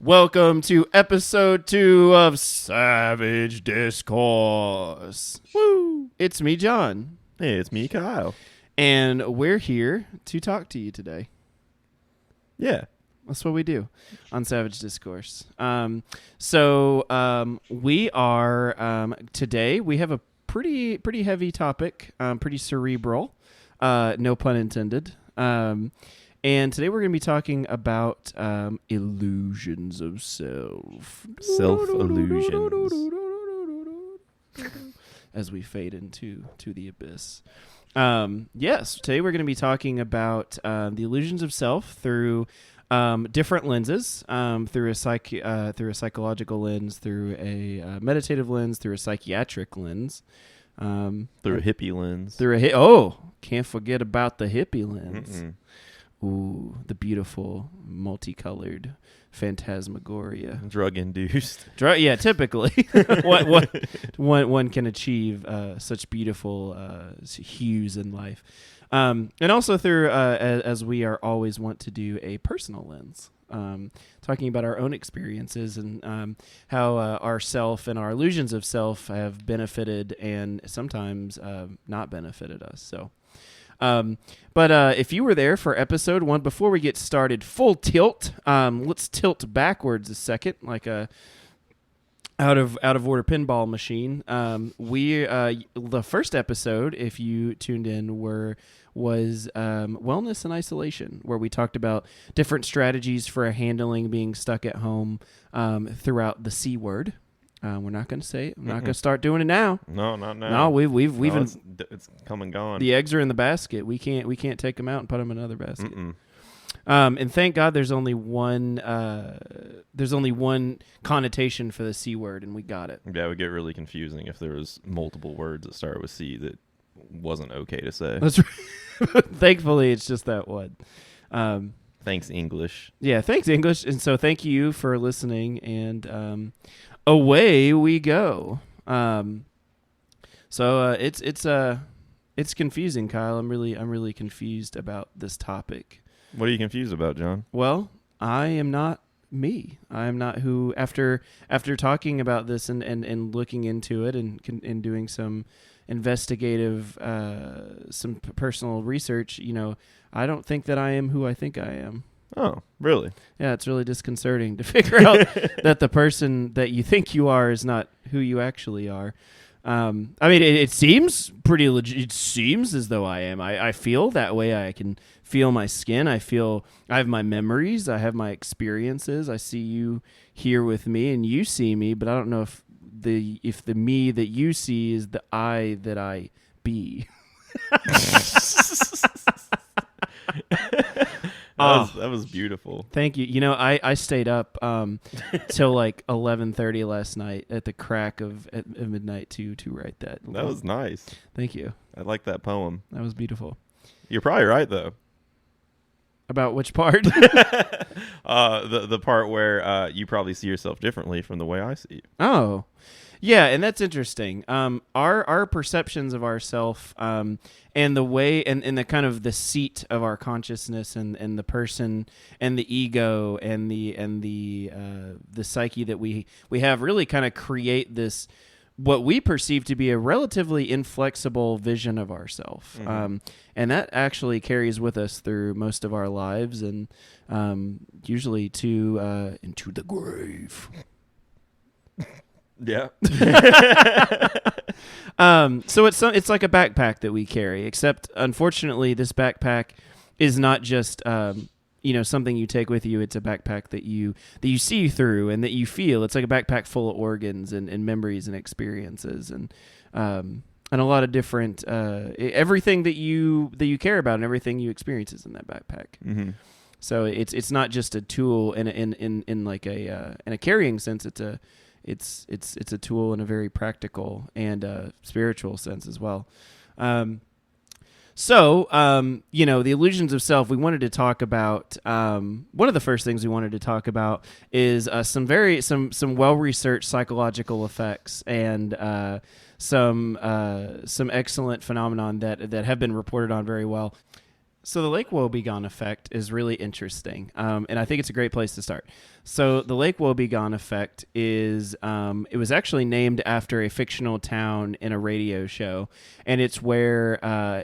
Welcome to episode 2 of Savage Discourse. Woo! It's me, John. Hey, it's me, Kyle. And we're here to talk to you today. Yeah. That's what we do on Savage Discourse. We are, today we have a pretty heavy topic, pretty cerebral, no pun intended. And today we're going to be talking about illusions of self. Self-illusions. As we fade into the abyss. Yes, today we're going to be talking about the illusions of self through different lenses, through a psychological lens, through a meditative lens, through a psychiatric lens. Through a hippie lens. Can't forget about the hippie lens. Mm-mm. Ooh, the beautiful, multicolored phantasmagoria. Drug-induced. Yeah, typically. one can achieve such beautiful hues in life. And also through, as we are always want to do, a personal lens. Talking about our own experiences and how our self and our illusions of self have benefited and sometimes not benefited us. So... But if you were there for episode 1, before we get started, full tilt, let's tilt backwards a second, like a out of order pinball machine. The first episode, if you tuned in, was wellness and isolation, where we talked about different strategies for handling being stuck at home throughout the C word. We're not going to say it. I'm not going to start doing it now. No, not now. No, we've it's come and gone. The eggs are in the basket. We can't take them out and put them in another basket. And thank God there's only one connotation for the C word, and we got it. Yeah, it would get really confusing if there was multiple words that started with C that wasn't okay to say. That's right. Thankfully, it's just that one. Thanks, English. Yeah, thanks, English. And so thank you for listening, and away we go. It's confusing, Kyle. I'm really confused about this topic. What are you confused about, John? Well, I am not me. I am not who. After talking about this and looking into it and doing some investigative, some personal research, I don't think that I am who I think I am. Oh, really? Yeah, it's really disconcerting to figure out that the person that you think you are is not who you actually are. It seems pretty legit. It seems as though I am. I feel that way. I can feel my skin. I have my memories. I have my experiences. I see you here with me and you see me, but I don't know if the me that you see is the I that I be. That was beautiful. Thank you. I stayed up till like 11:30 last night at the crack of at midnight to write that. That was nice. Thank you. I like that poem. That was beautiful. You're probably right, though. About which part? The part where you probably see yourself differently from the way I see you. Oh. Yeah, and that's interesting. Our perceptions of ourself and the way and the kind of the seat of our consciousness and the person and the ego and the psyche that we have really kind of create this what we perceive to be a relatively inflexible vision of ourself. Mm-hmm. And that actually carries with us through most of our lives and usually into the grave. Yeah. So it's like a backpack that we carry, except unfortunately this backpack is not just something you take with you. It's a backpack that you see through and that you feel. It's like a backpack full of organs and memories and experiences and a lot of different everything that you care about and everything you experience is in that backpack. Mm-hmm. So it's not just a tool in like a carrying sense. It's a tool in a very practical and spiritual sense as well. The illusions of self, we wanted to talk about, one of the first things we wanted to talk about is some well-researched psychological effects and some excellent phenomenon that have been reported on very well. So the Wobegon Effect is really interesting, and I think it's a great place to start. So the Lake Wobegon Effect is it was actually named after a fictional town in a radio show, and it's where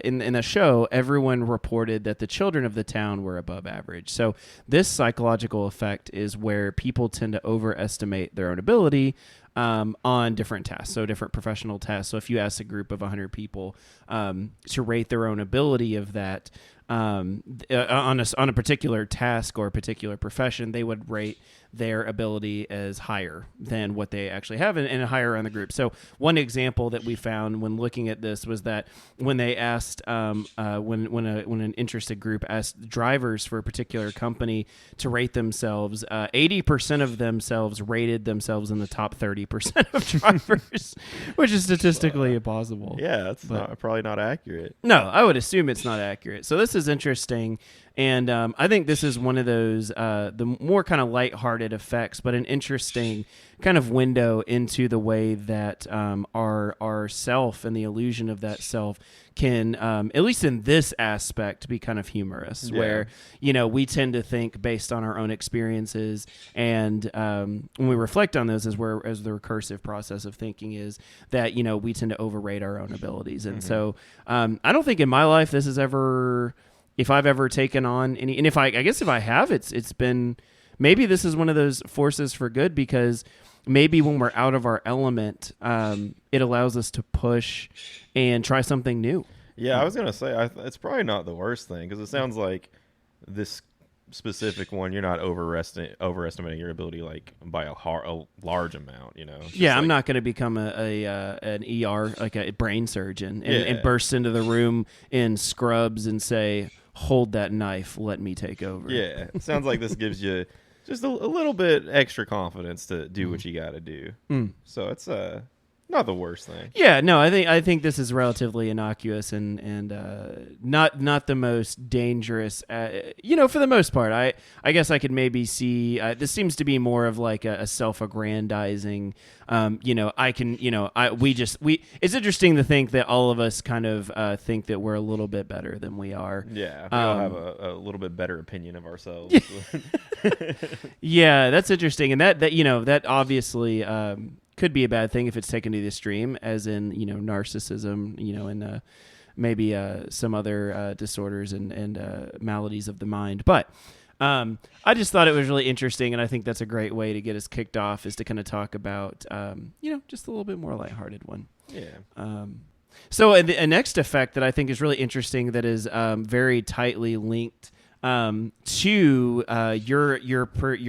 in the show everyone reported that the children of the town were above average. So this psychological effect is where people tend to overestimate their own ability on different tasks, so different professional tasks. So if you ask a group of 100 people to rate their own ability of that on a particular task or a particular profession, they would rate their ability as higher than what they actually have and higher on the group. So one example that we found when looking at this was that when they asked when an interested group asked drivers for a particular company to rate themselves, 80% of themselves rated themselves in the top 30% of drivers, which is statistically impossible. Yeah, that's probably not accurate. No, I would assume it's not accurate. So this is interesting. And I think this is one of those, the more kind of lighthearted effects, but an interesting kind of window into the way that our self and the illusion of that self can, at least in this aspect, be kind of humorous, where, we tend to think based on our own experiences. And when we reflect on those as the recursive process of thinking is that, we tend to overrate our own abilities. And so I don't think in my life this has ever... If I've ever taken on any, and if I guess if I have, it's been, maybe this is one of those forces for good, because maybe when we're out of our element, it allows us to push and try something new. Yeah, I was going to say, it's probably not the worst thing, because it sounds like this specific one, you're not overestimating your ability like by a large amount, I'm not going to become an ER, like a brain surgeon and burst into the room in scrubs and say, hold that knife, let me take over. Yeah, it sounds like this gives you just a little bit extra confidence to do what you got to do. So it's not the worst thing. Yeah, no, I think this is relatively innocuous and not the most dangerous. For the most part, I guess I could maybe see this seems to be more of like a self-aggrandizing. I can, it's interesting to think that all of us kind of think that we're a little bit better than we are. Yeah, we all have a little bit better opinion of ourselves. Yeah, that's interesting, and that obviously. Could be a bad thing if it's taken to the extreme, as in narcissism, and maybe some other disorders and maladies of the mind. But I just thought it was really interesting, and I think that's a great way to get us kicked off, is to kind of talk about just a little bit more lighthearted one. Yeah. So a next effect that I think is really interesting, that is very tightly linked to your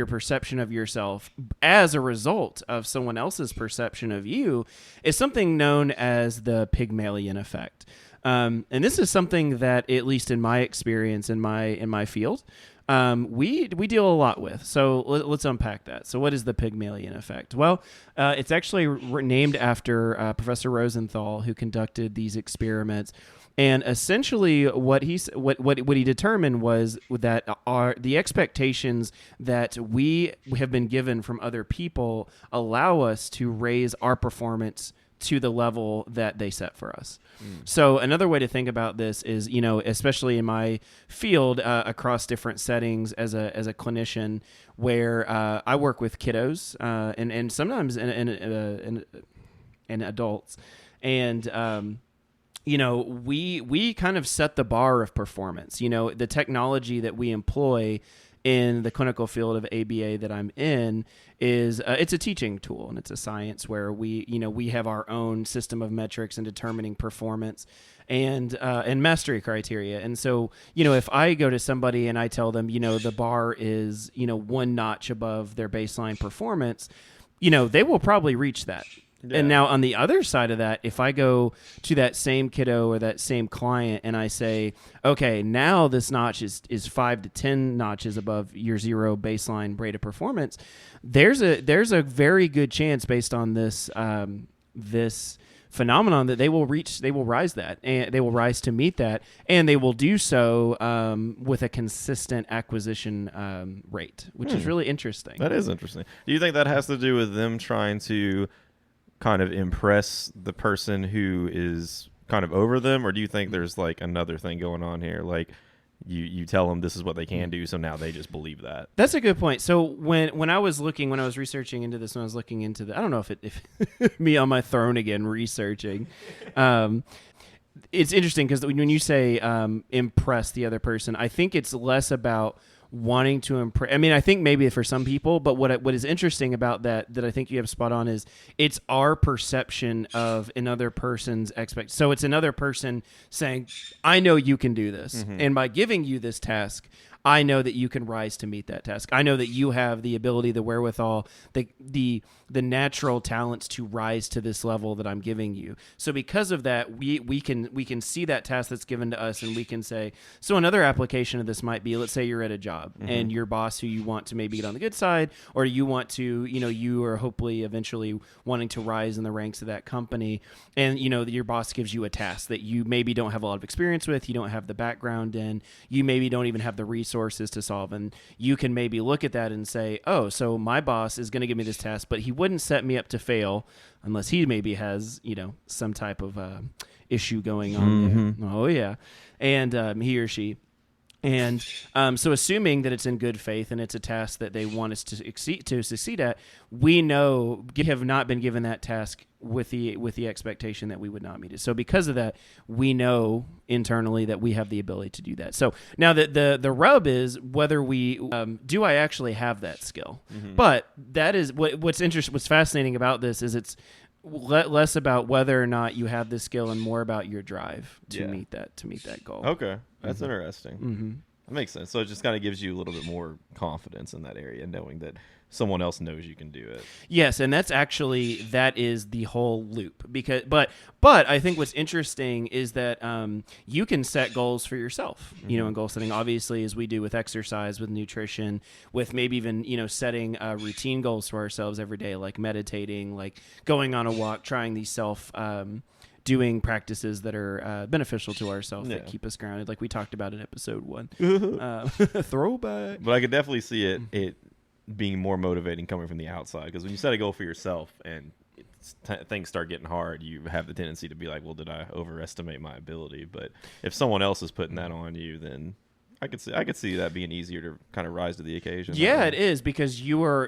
perception of yourself as a result of someone else's perception of you, is something known as the Pygmalion Effect. And this is something that, at least in my experience in my field, we deal a lot with. So let's unpack that. So what is the Pygmalion Effect? Well, it's actually named after Professor Rosenthal, who conducted these experiments. And essentially, what he determined was that the expectations that we have been given from other people allow us to raise our performance to the level that they set for us. So another way to think about this is, especially in my field, across different settings as a clinician, where I work with kiddos and sometimes in adults, and we kind of set the bar of performance. The technology that we employ in the clinical field of ABA that I'm in is it's a teaching tool, and it's a science where we have our own system of metrics in determining performance and mastery criteria. And so, if I go to somebody and I tell them, the bar is, one notch above their baseline performance, they will probably reach that. Yeah. And now on the other side of that, if I go to that same kiddo or that same client and I say, okay, now this notch is 5 to 10 notches above your zero baseline rate of performance, there's a very good chance, based on this this phenomenon, that they will rise to meet that, and they will do so with a consistent acquisition rate, which is really interesting. That is interesting. Do you think that has to do with them trying to kind of impress the person who is kind of over them, or do you think there's like another thing going on here? Like, you tell them this is what they can do, so now they just believe that. That's a good point. So when I was researching into this, when I was looking into I don't know if me on my throne again researching. It's interesting because when you say impress the other person, I think it's less about wanting to impress. I mean, I think maybe for some people, but what is interesting about that I think you have spot on is it's our perception of another person's expect. So it's another person saying, I know you can do this. Mm-hmm. And by giving you this task, I know that you can rise to meet that task. I know that you have the ability, the wherewithal, the natural talents to rise to this level that I'm giving you. So because of that, we can see that task that's given to us, and we can say, so another application of this might be, let's say you're at a job mm-hmm. and your boss who you want to maybe get on the good side, or you want to, you are hopefully eventually wanting to rise in the ranks of that company, and your boss gives you a task that you maybe don't have a lot of experience with, you don't have the background in, you maybe don't even have the resources to solve, and you can maybe look at that and say, oh, so my boss is going to give me this task, but he wouldn't set me up to fail unless he maybe has some type of issue going on mm-hmm. there. Oh yeah, and he or she. And so assuming that it's in good faith and it's a task that they want us to succeed at, we have not been given that task with the expectation that we would not meet it. So because of that, we know internally that we have the ability to do that. So now the rub is whether we do I actually have that skill. Mm-hmm. But that is what's interesting. What's fascinating about this is it's less about whether or not you have the skill and more about your drive to meet that goal. Okay, that's mm-hmm. interesting. Mm-hmm. That makes sense. So it just kind of gives you a little bit more confidence in that area, knowing that someone else knows you can do it. Yes, and that is the whole loop. But I think what's interesting is that you can set goals for yourself. Mm-hmm. In goal setting, obviously, as we do with exercise, with nutrition, with maybe even setting routine goals for ourselves every day, like meditating, like going on a walk, trying these doing practices that are beneficial to ourselves that keep us grounded, like we talked about in episode 1. Throwback. But I could definitely see it being more motivating coming from the outside, because when you set a goal for yourself and things start getting hard, you have the tendency to be like, well, did I overestimate my ability? But if someone else is putting that on you, then I could see that being easier to kind of rise to the occasion. Yeah, it is, because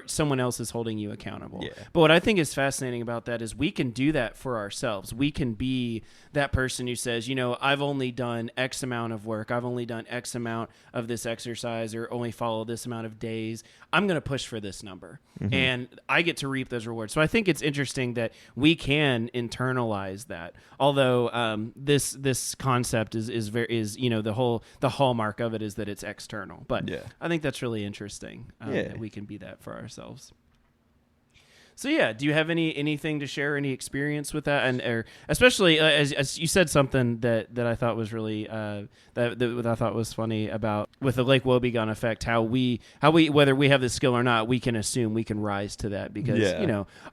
someone else is holding you accountable. Yeah. But what I think is fascinating about that is we can do that for ourselves. We can be that person who says, I've only done X amount of work. I've only done X amount of this exercise, or only follow this amount of days. I'm going to push for this number. Mm-hmm. And I get to reap those rewards. So I think it's interesting that we can internalize that. Although this concept is the hallmark of it is that it's external. But I think that's really interesting that we can be that for ourselves. So do you have anything to share, any experience with that, or especially as you said something that I thought was really that I thought was funny about with the Lake Wobegon effect, how we whether we have the skill or not, we can assume we can rise to that because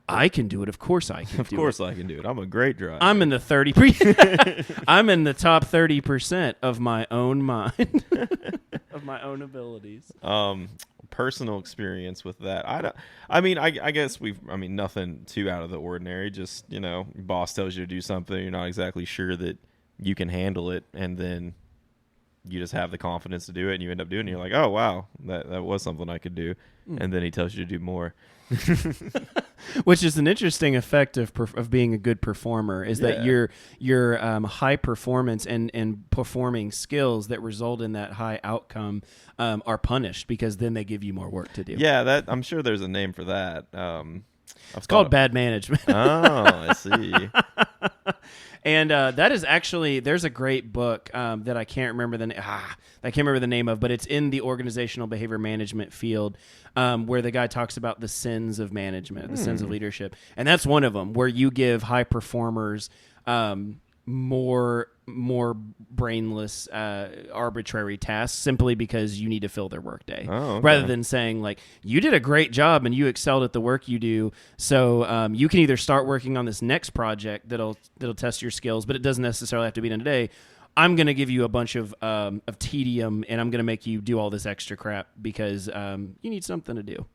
I can do it. Of course I can. Of course I can do it. I'm a great driver. I'm in the 30%. I'm in the top 30% of my own mind, of my own abilities. Personal experience with that. I guess nothing too out of the ordinary. Just, boss tells you to do something, you're not exactly sure that you can handle it, and then you just have the confidence to do it, and you end up doing it. You're like, oh wow, that was something I could do, and then he tells you to do more. Which is an interesting effect of being a good performer, is that your high performance and performing skills that result in that high outcome are punished, because then they give you more work to do. Yeah, I'm sure there's a name for that. It's called bad management. Oh, I see. And that is actually, there's a great book that I can't remember the name of, but it's in the organizational behavior management field, where the guy talks about the sins of management, the sins of leadership, and that's one of them, where you give high performers more brainless, arbitrary tasks simply because you need to fill their workday, rather than saying like, you did a great job and you excelled at the work you do, so you can either start working on this next project that'll test your skills, but it doesn't necessarily have to be done today. I'm going to give you a bunch of tedium, and I'm going to make you do all this extra crap because you need something to do.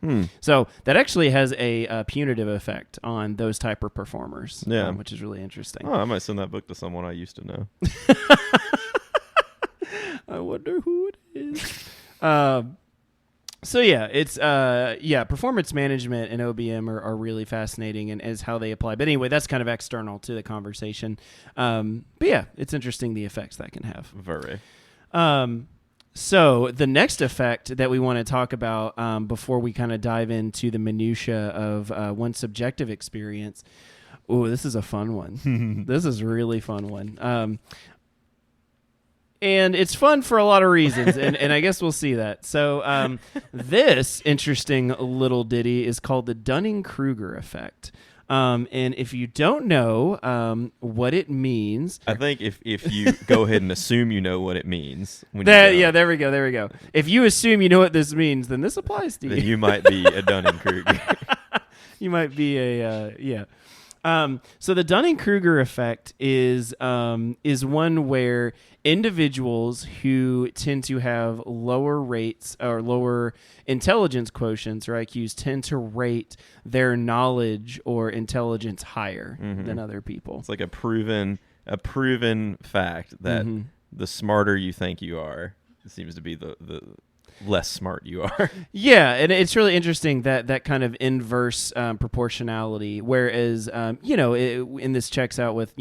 So that actually has a punitive effect on those type of performers, which is really interesting. Oh, I might send that book to someone I used to know. I wonder who it So yeah, it's performance management and OBM are really fascinating and as how they apply. But anyway, that's kind of external to the conversation. But yeah, it's interesting the effects that can have. Very. So the next effect that we want to talk about before we kind of dive into the minutia of one's subjective experience. Oh, this is a fun one. This is a really fun one. And it's fun for a lot of reasons, and I guess we'll see that. So this interesting little ditty is called the Dunning-Kruger Effect. And if you don't know what it means... I think if you go ahead and assume you know what it means... Yeah, there we go. If you assume you know what this means, then this applies to you. Then you might be a Dunning-Kruger. You might be a... So the Dunning-Kruger effect is one where individuals who tend to have lower rates or lower intelligence quotients or IQs tend to rate their knowledge or intelligence higher than other people. It's like a proven fact that the smarter you think you are, it seems to be the less smart you are. Yeah, and it's really interesting that kind of inverse proportionality, whereas, and this checks out with,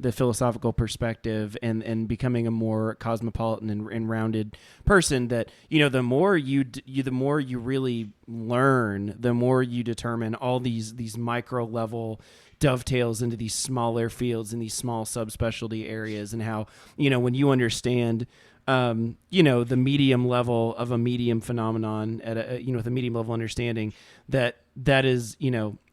the philosophical perspective and becoming a more cosmopolitan and rounded person, that, the more the more you really learn, the more you determine all these micro level dovetails into these smaller fields and these small subspecialty areas, and how, when you understand the medium level of a medium phenomenon at with a medium level understanding, that is,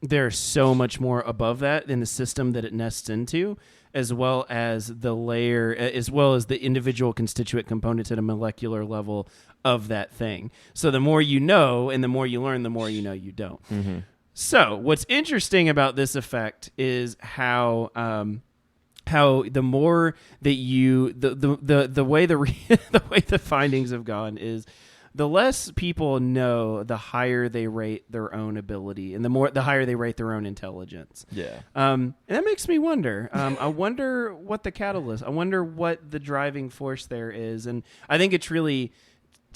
there's so much more above that in the system that it nests into, as well as the layer, as well as the individual constituent components at a molecular level of that thing. So the more you know and the more you learn, the more you know you don't. Mm-hmm. So what's interesting about this effect is how the more that you the way the way the findings have gone is the less people know, the higher they rate their own ability, and the higher they rate their own intelligence. Yeah. And that makes me wonder. I wonder what the catalyst. I wonder what the driving force there is, and I think it's really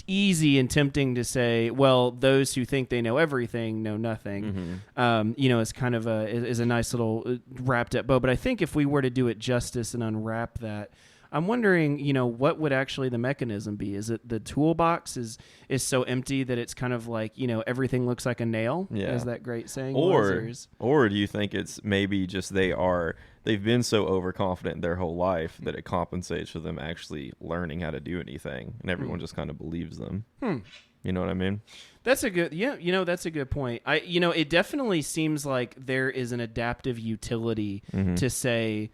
easy and tempting to say, well, those who think they know everything know nothing. It's kind of is a nice little wrapped up bow. But I think if we were to do it justice and unwrap that, I'm wondering, what would actually the mechanism be? Is it the toolbox is so empty that it's kind of like, everything looks like a nail? Yeah. As that great saying was? Or do you think it's maybe just they've been so overconfident their whole life that it compensates for them actually learning how to do anything, and everyone just kind of believes them? You know what I mean? That's a good, that's a good point. It definitely seems like there is an adaptive utility to say,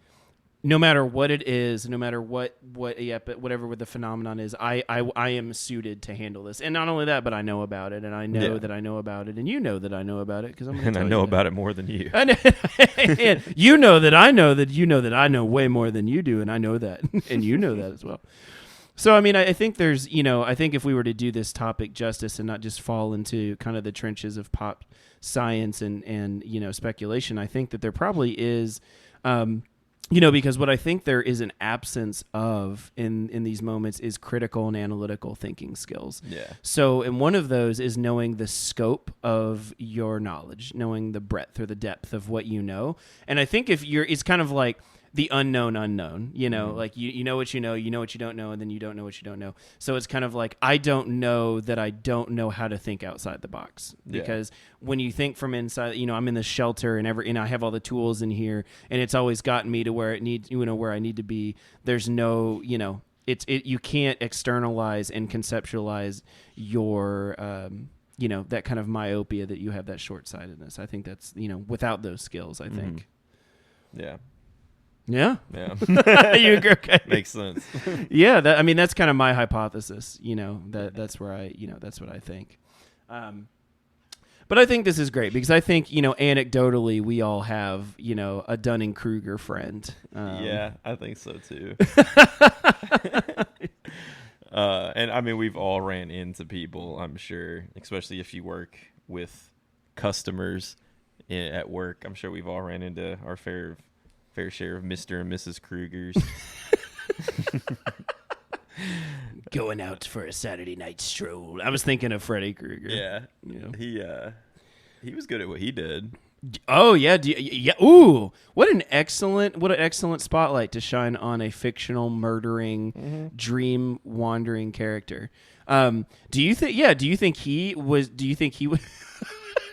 no matter what it is, no matter whatever the phenomenon is, I am suited to handle this. And not only that, but I know about it, and I know that I know about it, and you know that I know about it, because I know about it more than you. And you know that I know that you know that I know way more than you do, and I know that, and you know that as well. So, I think there's, I think if we were to do this topic justice and not just fall into kind of the trenches of pop science and speculation, I think that there probably is, because what I think there is an absence of in these moments is critical and analytical thinking skills. Yeah. So, and one of those is knowing the scope of your knowledge, knowing the breadth or the depth of what you know. And I think it's kind of like the unknown, like you know what you know what you don't know, and then you don't know what you don't know. So it's kind of like, I don't know that I don't know how to think outside the box, because when you think from inside, I'm in the shelter and I have all the tools in here, and it's always gotten me to where it needs, where I need to be. There's no, you can't externalize and conceptualize your, that kind of myopia that you have, that short-sightedness. I think that's, without those skills, I think. Yeah. Yeah. You agree? Okay. Makes sense. Yeah. That's kind of my hypothesis, that's where that's what I think. But I think this is great because I think, anecdotally we all have, a Dunning-Kruger friend. Yeah, I think so too. And we've all ran into people, I'm sure, especially if you work with customers at work. I'm sure we've all ran into our fair share of Mr. and Mrs. Krugers. Going out for a Saturday night stroll. I was thinking of Freddy Krueger. Yeah. You know. He was good at what he did. Oh yeah, yeah. Ooh, what an excellent spotlight to shine on a fictional murdering, dream wandering character. Do you think he was? Do you think he was?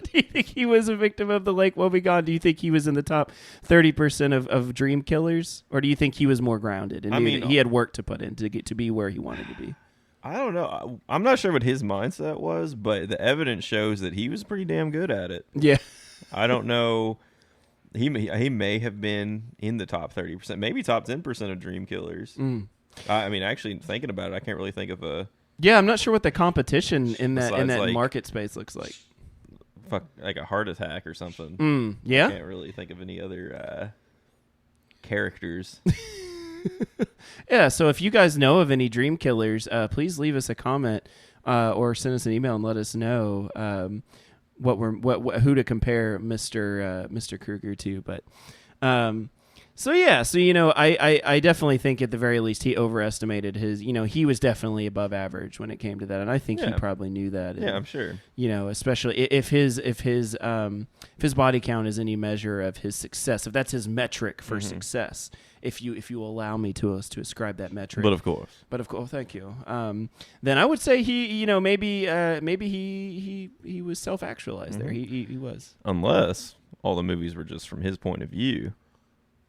Do you think he was a victim of the Lake Wobegon? Do you think he was in the top 30% of dream killers, or do you think he was more grounded and he had work to put in to get to be where he wanted to be? I don't know. I'm not sure what his mindset was, but the evidence shows that he was pretty damn good at it. Yeah. I don't know. He may have been in the top 30%, maybe top 10% of dream killers. I mean, actually thinking about it, I can't really think of a. Yeah, I'm not sure what the competition in that like, market space looks like. Like a heart attack or something. Yeah. I can't really think of any other characters. Yeah, so if you guys know of any dream killers, please leave us a comment or send us an email and let us know who to compare Mr. Krueger to. But so I definitely think at the very least he overestimated his. He was definitely above average when it came to that, and I think he probably knew that. Yeah, I'm sure. Especially if his body count is any measure of his success, if that's his metric for success. If you allow me to ascribe that metric, But of course, thank you. Then I would say he, maybe he was self-actualized there. He was, unless all the movies were just from his point of view,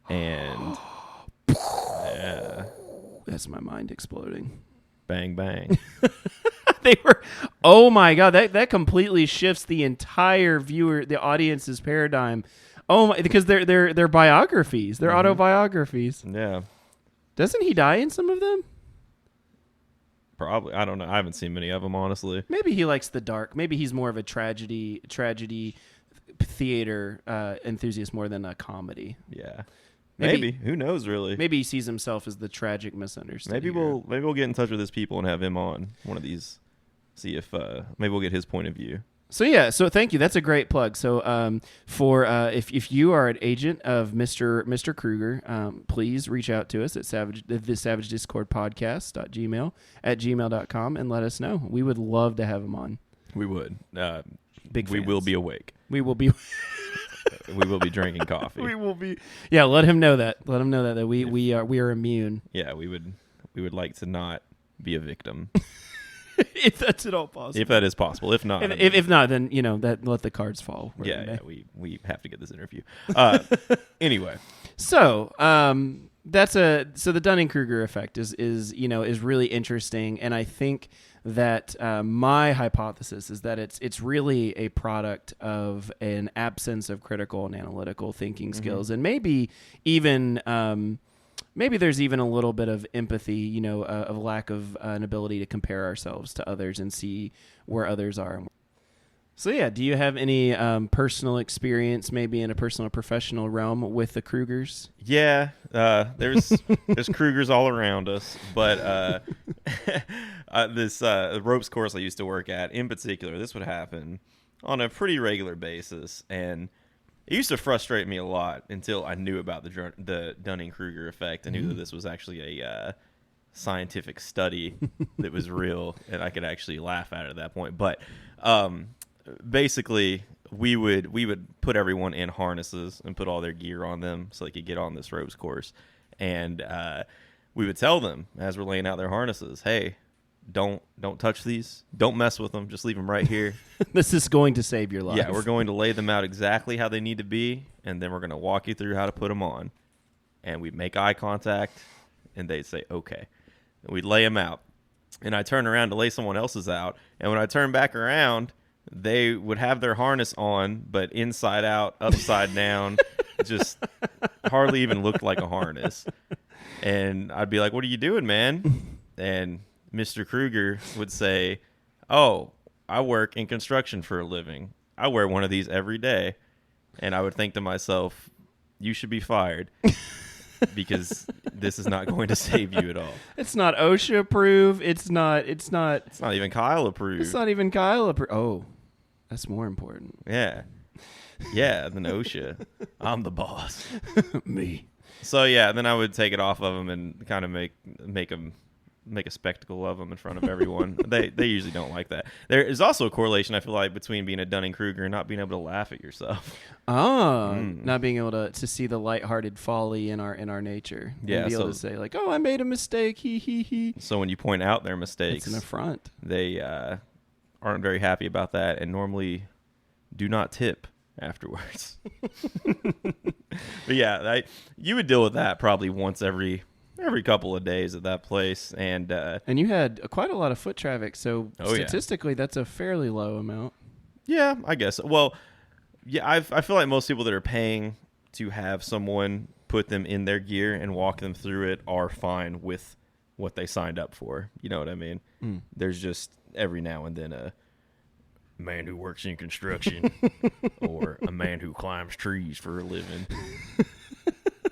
and yeah, that's my mind exploding. Bang bang. They were. Oh my god, that completely shifts the entire the audience's paradigm. Oh my, because they're biographies. They're autobiographies. Yeah. Doesn't he die in some of them? Probably. I don't know. I haven't seen many of them, honestly. Maybe he likes the dark. Maybe he's more of a tragedy theater enthusiast more than a comedy. Yeah. Maybe. Who knows, really? Maybe he sees himself as the tragic misunderstood. Maybe we'll get in touch with his people and have him on one of these. See if maybe we'll get his point of view. So thank you. That's a great plug. So if you are an agent of Mr. Krueger, please reach out to us at the Savage Discord Podcast @gmail.com and let us know. We would love to have him on. We would. Big We fans. will be awake. We will be. We will be drinking coffee. We will be. Yeah, let him know that. Let him know that we are immune. Yeah, we would like to not be a victim. If that's at all possible. If that is possible. If not. If not, then that let the cards fall. Yeah, we have to get this interview. Anyway. So the Dunning-Kruger effect is really interesting, and I think that my hypothesis is that it's really a product of an absence of critical and analytical thinking skills, and maybe even maybe there's even a little bit of empathy, of lack of an ability to compare ourselves to others and see where others are. So yeah, do you have any personal experience, maybe in a personal or professional realm, with the Krugers? Yeah, there's Krugers all around us, but this ropes course I used to work at, in particular, this would happen on a pretty regular basis, and it used to frustrate me a lot until I knew about the Dunning-Kruger effect and knew that this was actually a scientific study that was real, and I could actually laugh at it at that point. But basically, we would put everyone in harnesses and put all their gear on them so they could get on this ropes course, and we would tell them as we're laying out their harnesses, hey, don't touch these, don't mess with them, just leave them right here. This is going to save your life. Yeah, we're going to lay them out exactly how they need to be, and then we're going to walk you through how to put them on. And we'd make eye contact, and they'd say, okay. And we'd lay them out. And I'd turn around to lay someone else's out, and when I turn back around, they would have their harness on, but inside out, upside down, just hardly even looked like a harness. And I'd be like, what are you doing, man? And Mr. Krueger would say, oh, I work in construction for a living. I wear one of these every day. And I would think to myself, you should be fired because this is not going to save you at all. It's not OSHA approved. It's not even Kyle approved. It's not even Kyle approved. Oh, that's more important. Yeah. Yeah, than OSHA. I'm the boss. Me. So yeah, then I would take it off of them and kind of make them make a spectacle of them in front of everyone. they usually don't like that. There is also a correlation, I feel like, between being a Dunning-Kruger and not being able to laugh at yourself. Not being able to see the lighthearted folly in our nature. Yeah, and be able to say like, oh, I made a mistake, he. So when you point out their mistakes, it's an affront. They aren't very happy about that and normally do not tip afterwards. But yeah, you would deal with that probably once every couple of days at that place, and you had quite a lot of foot traffic, so Oh, yeah. statistically that's a fairly low amount. yeah, I guess. Well, yeah, I feel like most people that are paying to have someone put them in their gear and walk them through it are fine with what they signed up for. You know what I mean? There's just every now and then a man who works in construction or a man who climbs trees for a living.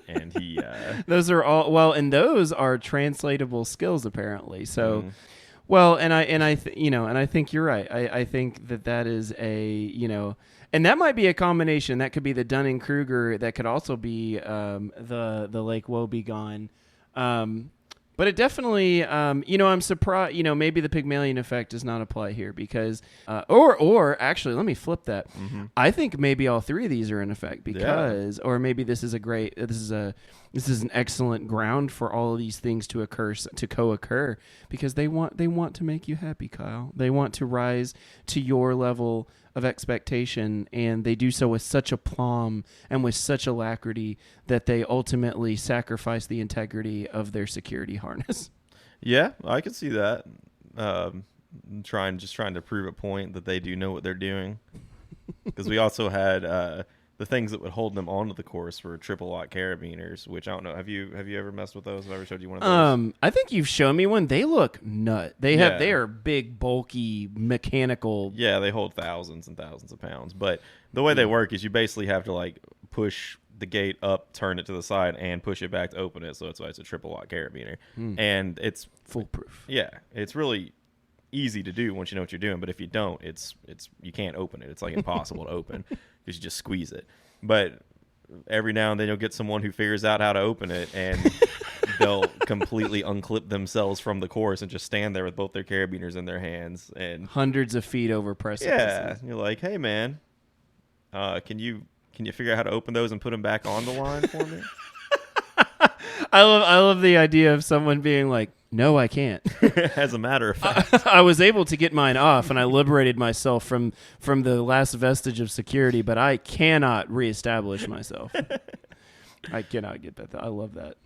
And he those are all well, and those are translatable skills apparently. So well, and I think you're right. I think that is a, and that might be a combination. That could be the Dunning-Kruger. That could also be the Lake Wobegon. But it definitely, I'm surprised, maybe the Pygmalion Effect does not apply here because, or actually, let me flip that. I think maybe all three of these are in effect because, or maybe this is an excellent ground for all of these things to co-occur because they want to make you happy, Kyle. They want to rise to your level of expectation, and they do so with such aplomb and with such alacrity that they ultimately sacrifice the integrity of their security harness. Yeah, I can see that. Trying to prove a point that they do know what they're doing. Because we also had the things that would hold them onto the course were triple lock carabiners, which I don't know. Have you ever messed with those? Have I ever showed you one of those? I think you've shown me one. They look nut. They are big, bulky, mechanical. Yeah, they hold thousands and thousands of pounds. But the way they work is you basically have to like push the gate up, turn it to the side, and push it back to open it. So that's why it's a triple lock carabiner, and it's foolproof. Yeah, it's really easy to do once you know what you're doing. But if you don't, it's you can't open it. It's like impossible to open because you just squeeze it. But every now and then you'll get someone who figures out how to open it, and they'll completely unclip themselves from the course and just stand there with both their carabiners in their hands and hundreds of feet over precipices. Yeah, you're like, hey man, can you figure out how to open those and put them back on the line for me? I love the idea of someone being like, no, I can't. As a matter of fact, I was able to get mine off, and I liberated myself from the last vestige of security, but I cannot reestablish myself. I cannot get that. I love that.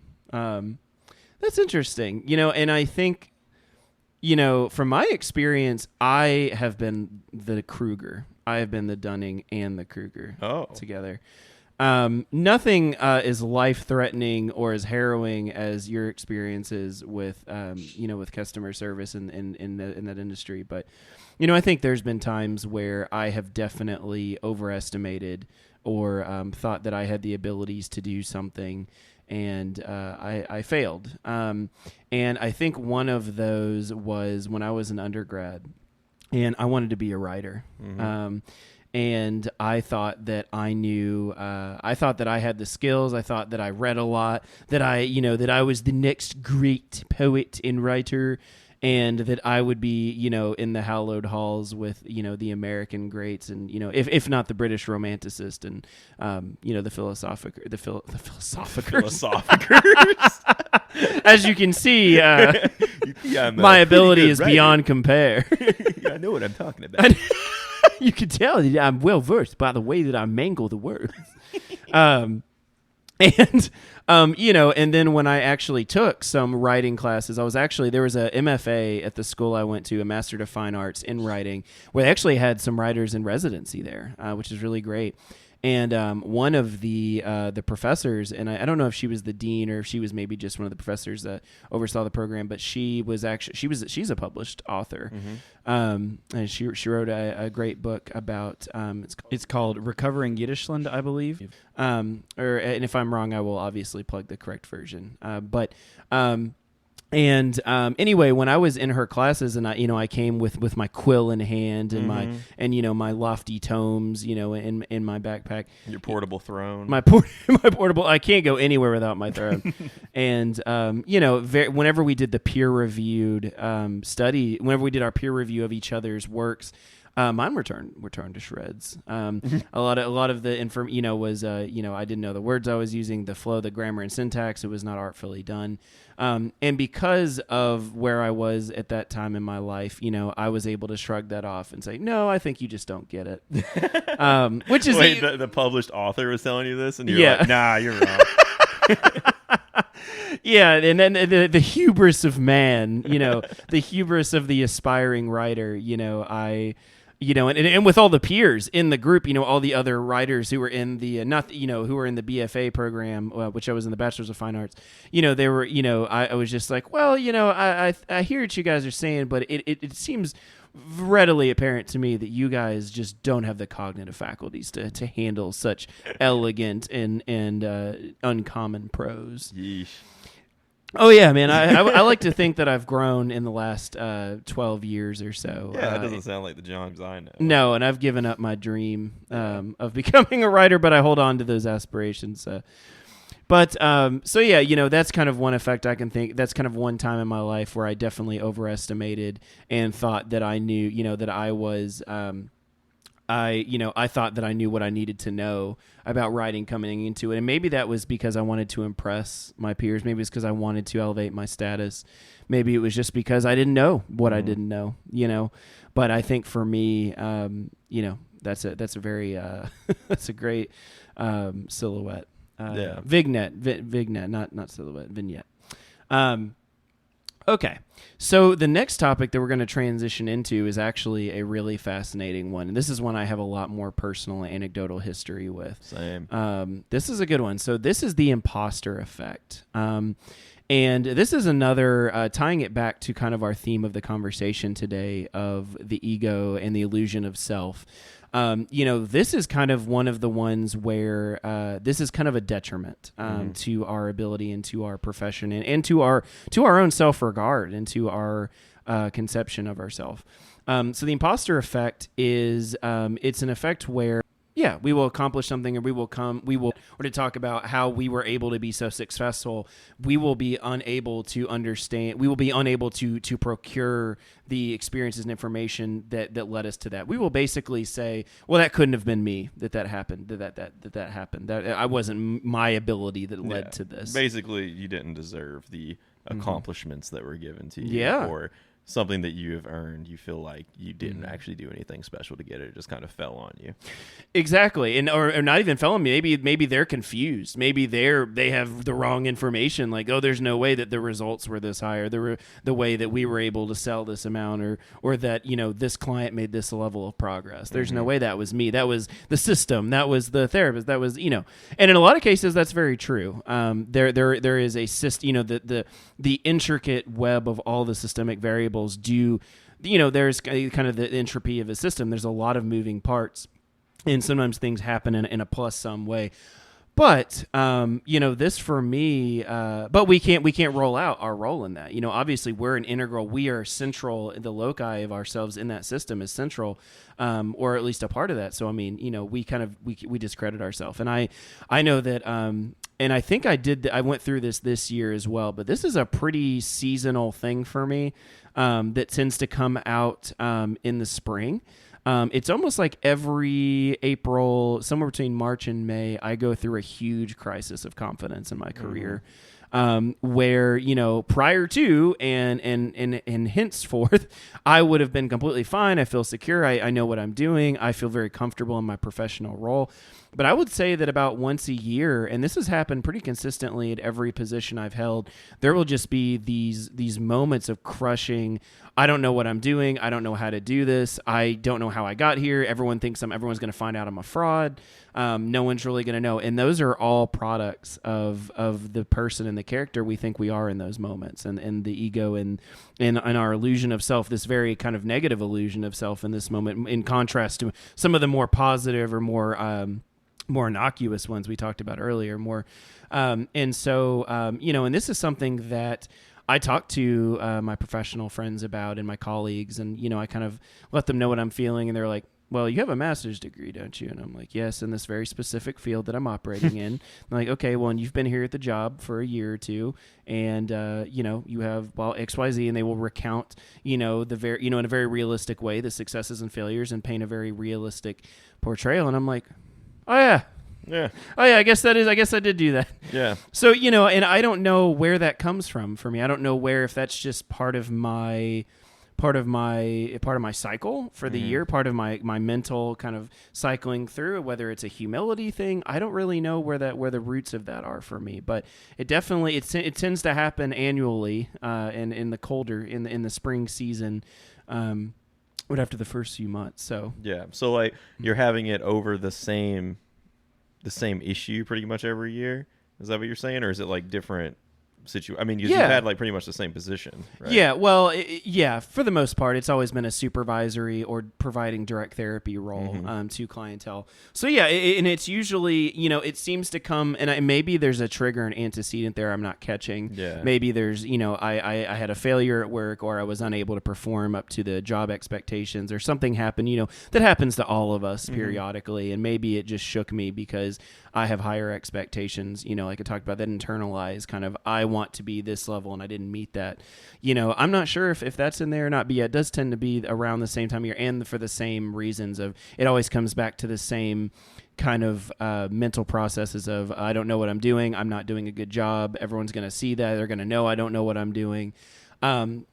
That's interesting. And I think, from my experience, I have been the Kruger. I have been the Dunning and the Kruger together. Nothing is life-threatening or as harrowing as your experiences with, with customer service in that industry. But, I think there's been times where I have definitely overestimated or thought that I had the abilities to do something, and I failed. And I think one of those was when I was an undergrad, and I wanted to be a writer. And I thought that I knew, I thought that I had the skills. I thought that I read a lot, that I was the next great poet and writer, and that I would be, in the hallowed halls with, the American greats and, if not the British romanticist and, the philosophicers. As you can see, my ability is beyond compare. I know what I'm talking about. You can tell that I'm well versed by the way that I mangle the words. And then when I actually took some writing classes, there was a MFA at the school I went to, a Master of Fine Arts in writing, where they actually had some writers in residency there, which is really great. And one of the professors, and I don't know if she was the dean or if she was maybe just one of the professors that oversaw the program, but she's a published author, and she wrote a great book about it's called Recovering Yiddishland, I believe. And if I'm wrong, I will obviously plug the correct version. But And anyway, when I was in her classes, and I came with my quill in hand and my lofty tomes, in my backpack, your portable throne, my portable. I can't go anywhere without my throne. And whenever we did the peer reviewed study, whenever we did our peer review of each other's works. Mine were turned to shreds. A lot of the was I didn't know the words I was using, the flow, the grammar and syntax. It was not artfully done. And because of where I was at that time in my life, I was able to shrug that off and say, no, I think you just don't get it. Which is the published author was telling you this, and you're like, nah, you're wrong. Yeah, and then the hubris of man, the hubris of the aspiring writer, and with all the peers in the group, all the other writers who were in the who were in the BFA program, which I was in the Bachelor's of Fine Arts, they were, I was just like, well, I hear what you guys are saying, but it seems readily apparent to me that you guys just don't have the cognitive faculties to handle such elegant and uncommon prose. Yeesh. Oh yeah, man. I like to think that I've grown in the last 12 years or so. Yeah, that doesn't sound like the Johns I know. No, and I've given up my dream of becoming a writer, but I hold on to those aspirations. But that's kind of one effect I can think. That's kind of one time in my life where I definitely overestimated and thought that I knew, that I was. I thought that I knew what I needed to know about writing coming into it. And maybe that was because I wanted to impress my peers. Maybe it's because I wanted to elevate my status. Maybe it was just because I didn't know what I didn't know, But I think for me, that's a very, that's a great silhouette. Vignette, not silhouette, vignette. Okay, so the next topic that we're going to transition into is actually a really fascinating one. And this is one I have a lot more personal and anecdotal history with. Same. This is a good one. So this is the Imposter Effect. And this is another, tying it back to kind of our theme of the conversation today of the ego and the illusion of self. This is kind of one of the ones where this is kind of a detriment to our ability and to our profession and to our own self-regard and to our conception of ourselves. So the imposter effect is it's an effect where we will accomplish something, or or to talk about how we were able to be so successful. We will be unable to understand. We will be unable to procure the experiences and information that led us to that. We will basically say, well, that couldn't have been me that happened. That happened. That I wasn't my ability that led to this. Basically, you didn't deserve the accomplishments that were given to you. Yeah. Or something that you have earned, you feel like you didn't actually do anything special to get it. It just kind of fell on you. Exactly. And or not even fell on me. Maybe they're confused. Maybe they have the wrong information. Like, oh, there's no way that the results were this high, or the way that we were able to sell this amount, or that, this client made this level of progress. There's no way that was me. That was the system. That was the therapist. That was, and in a lot of cases that's very true. There is a system, the intricate web of all the systemic variables there's kind of the entropy of a system. There's a lot of moving parts, and sometimes things happen in a plus sum way. But this for me, but we can't roll out our role in that. Obviously we're an integral. We are central. The loci of ourselves in that system is central, or at least a part of that. So I mean, we discredit ourselves, and I know that. And I think I went through this year as well, but this is a pretty seasonal thing for me that tends to come out in the spring. It's almost like every April, somewhere between March and May, I go through a huge crisis of confidence in my career. Where, prior to and henceforth, I would have been completely fine. I feel secure. I know what I'm doing. I feel very comfortable in my professional role. But I would say that about once a year, and this has happened pretty consistently at every position I've held, there will just be these moments of crushing. I don't know what I'm doing. I don't know how to do this. I don't know how I got here. Everyone thinks everyone's going to find out I'm a fraud. No one's really going to know. And those are all products of the person and the character we think we are in those moments, and the ego and our illusion of self, this very kind of negative illusion of self in this moment, in contrast to some of the more positive or more innocuous ones we talked about earlier, and this is something that I talk to my professional friends about and my colleagues, and I kind of let them know what I'm feeling, and they're like, well, you have a master's degree, don't you? And I'm like, yes, in this very specific field that I'm operating in. I'm like, okay, well, and you've been here at the job for a year or two, and you have XYZ, and they will recount, in a very realistic way, the successes and failures, and paint a very realistic portrayal. And I'm like, oh yeah. Yeah. Oh yeah, I guess I did do that. Yeah. So, and I don't know where that comes from for me. I don't know if that's just part of my cycle for the year, part of my mental kind of cycling through, whether it's a humility thing. I don't really know where the roots of that are for me, but it definitely it tends to happen annually, and in the colder in the spring season, right after the first few months. So yeah, so like you're having it over the same issue pretty much every year. Is that what you're saying, or is it like different? I mean, you've had like pretty much the same position, right? Yeah, well, for the most part, it's always been a supervisory or providing direct therapy role to clientele. So yeah, and it's usually, it seems to come, and maybe there's a trigger and antecedent there I'm not catching. Yeah. Maybe there's, I had a failure at work, or I was unable to perform up to the job expectations, or something happened, that happens to all of us periodically, and maybe it just shook me because I have higher expectations, like I talked about, that internalized kind of, I want to be this level and I didn't meet that. I'm not sure if that's in there or not, but yeah, it does tend to be around the same time of year, and for the same reasons of, it always comes back to the same kind of mental processes of, I don't know what I'm doing. I'm not doing a good job. Everyone's going to see that. They're going to know I don't know what I'm doing.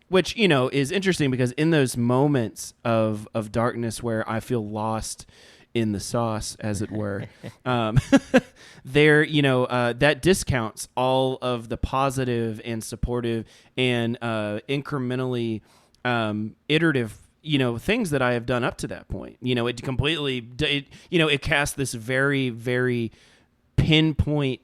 Which, is interesting, because in those moments of darkness where I feel lost in the sauce, as it were, that discounts all of the positive and supportive and incrementally iterative things that I have done up to that point. It completely it casts this very, very pinpoint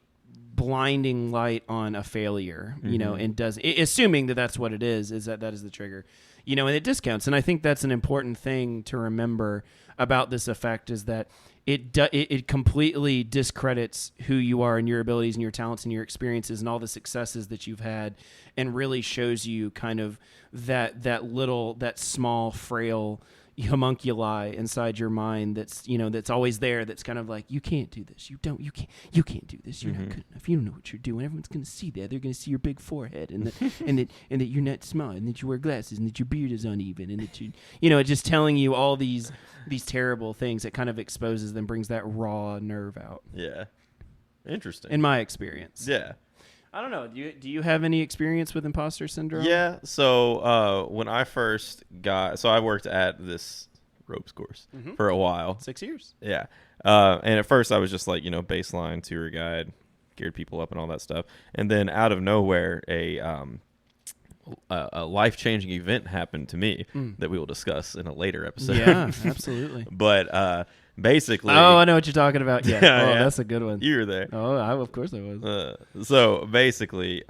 blinding light on a failure, and assuming that that's what it is that is the trigger, and it discounts. And I think that's an important thing to remember about this effect, is that it completely discredits who you are and your abilities and your talents and your experiences and all the successes that you've had, and really shows you kind of that small, frail homunculi inside your mind that's always there, that's kind of like, you can't do this, you can't do this, you're not good enough, you don't know what you're doing, everyone's going to see that, they're going to see your big forehead, and that you're not smart, and that you wear glasses, and that your beard is uneven, and that it's just telling you all these terrible things that kind of exposes them, brings that raw nerve out. Yeah. Interesting. In my experience. Yeah. I don't know. Do you have any experience with imposter syndrome? Yeah. So when I first I worked at this ropes course for a while. 6 years. Yeah. And at first I was just like, baseline tour guide, geared people up and all that stuff. And then out of nowhere, a life-changing event happened to me that we will discuss in a later episode. Yeah, absolutely. But basically... Oh, I know what you're talking about. Yeah. Yeah. That's a good one. You were there. Oh, of course I was. So basically...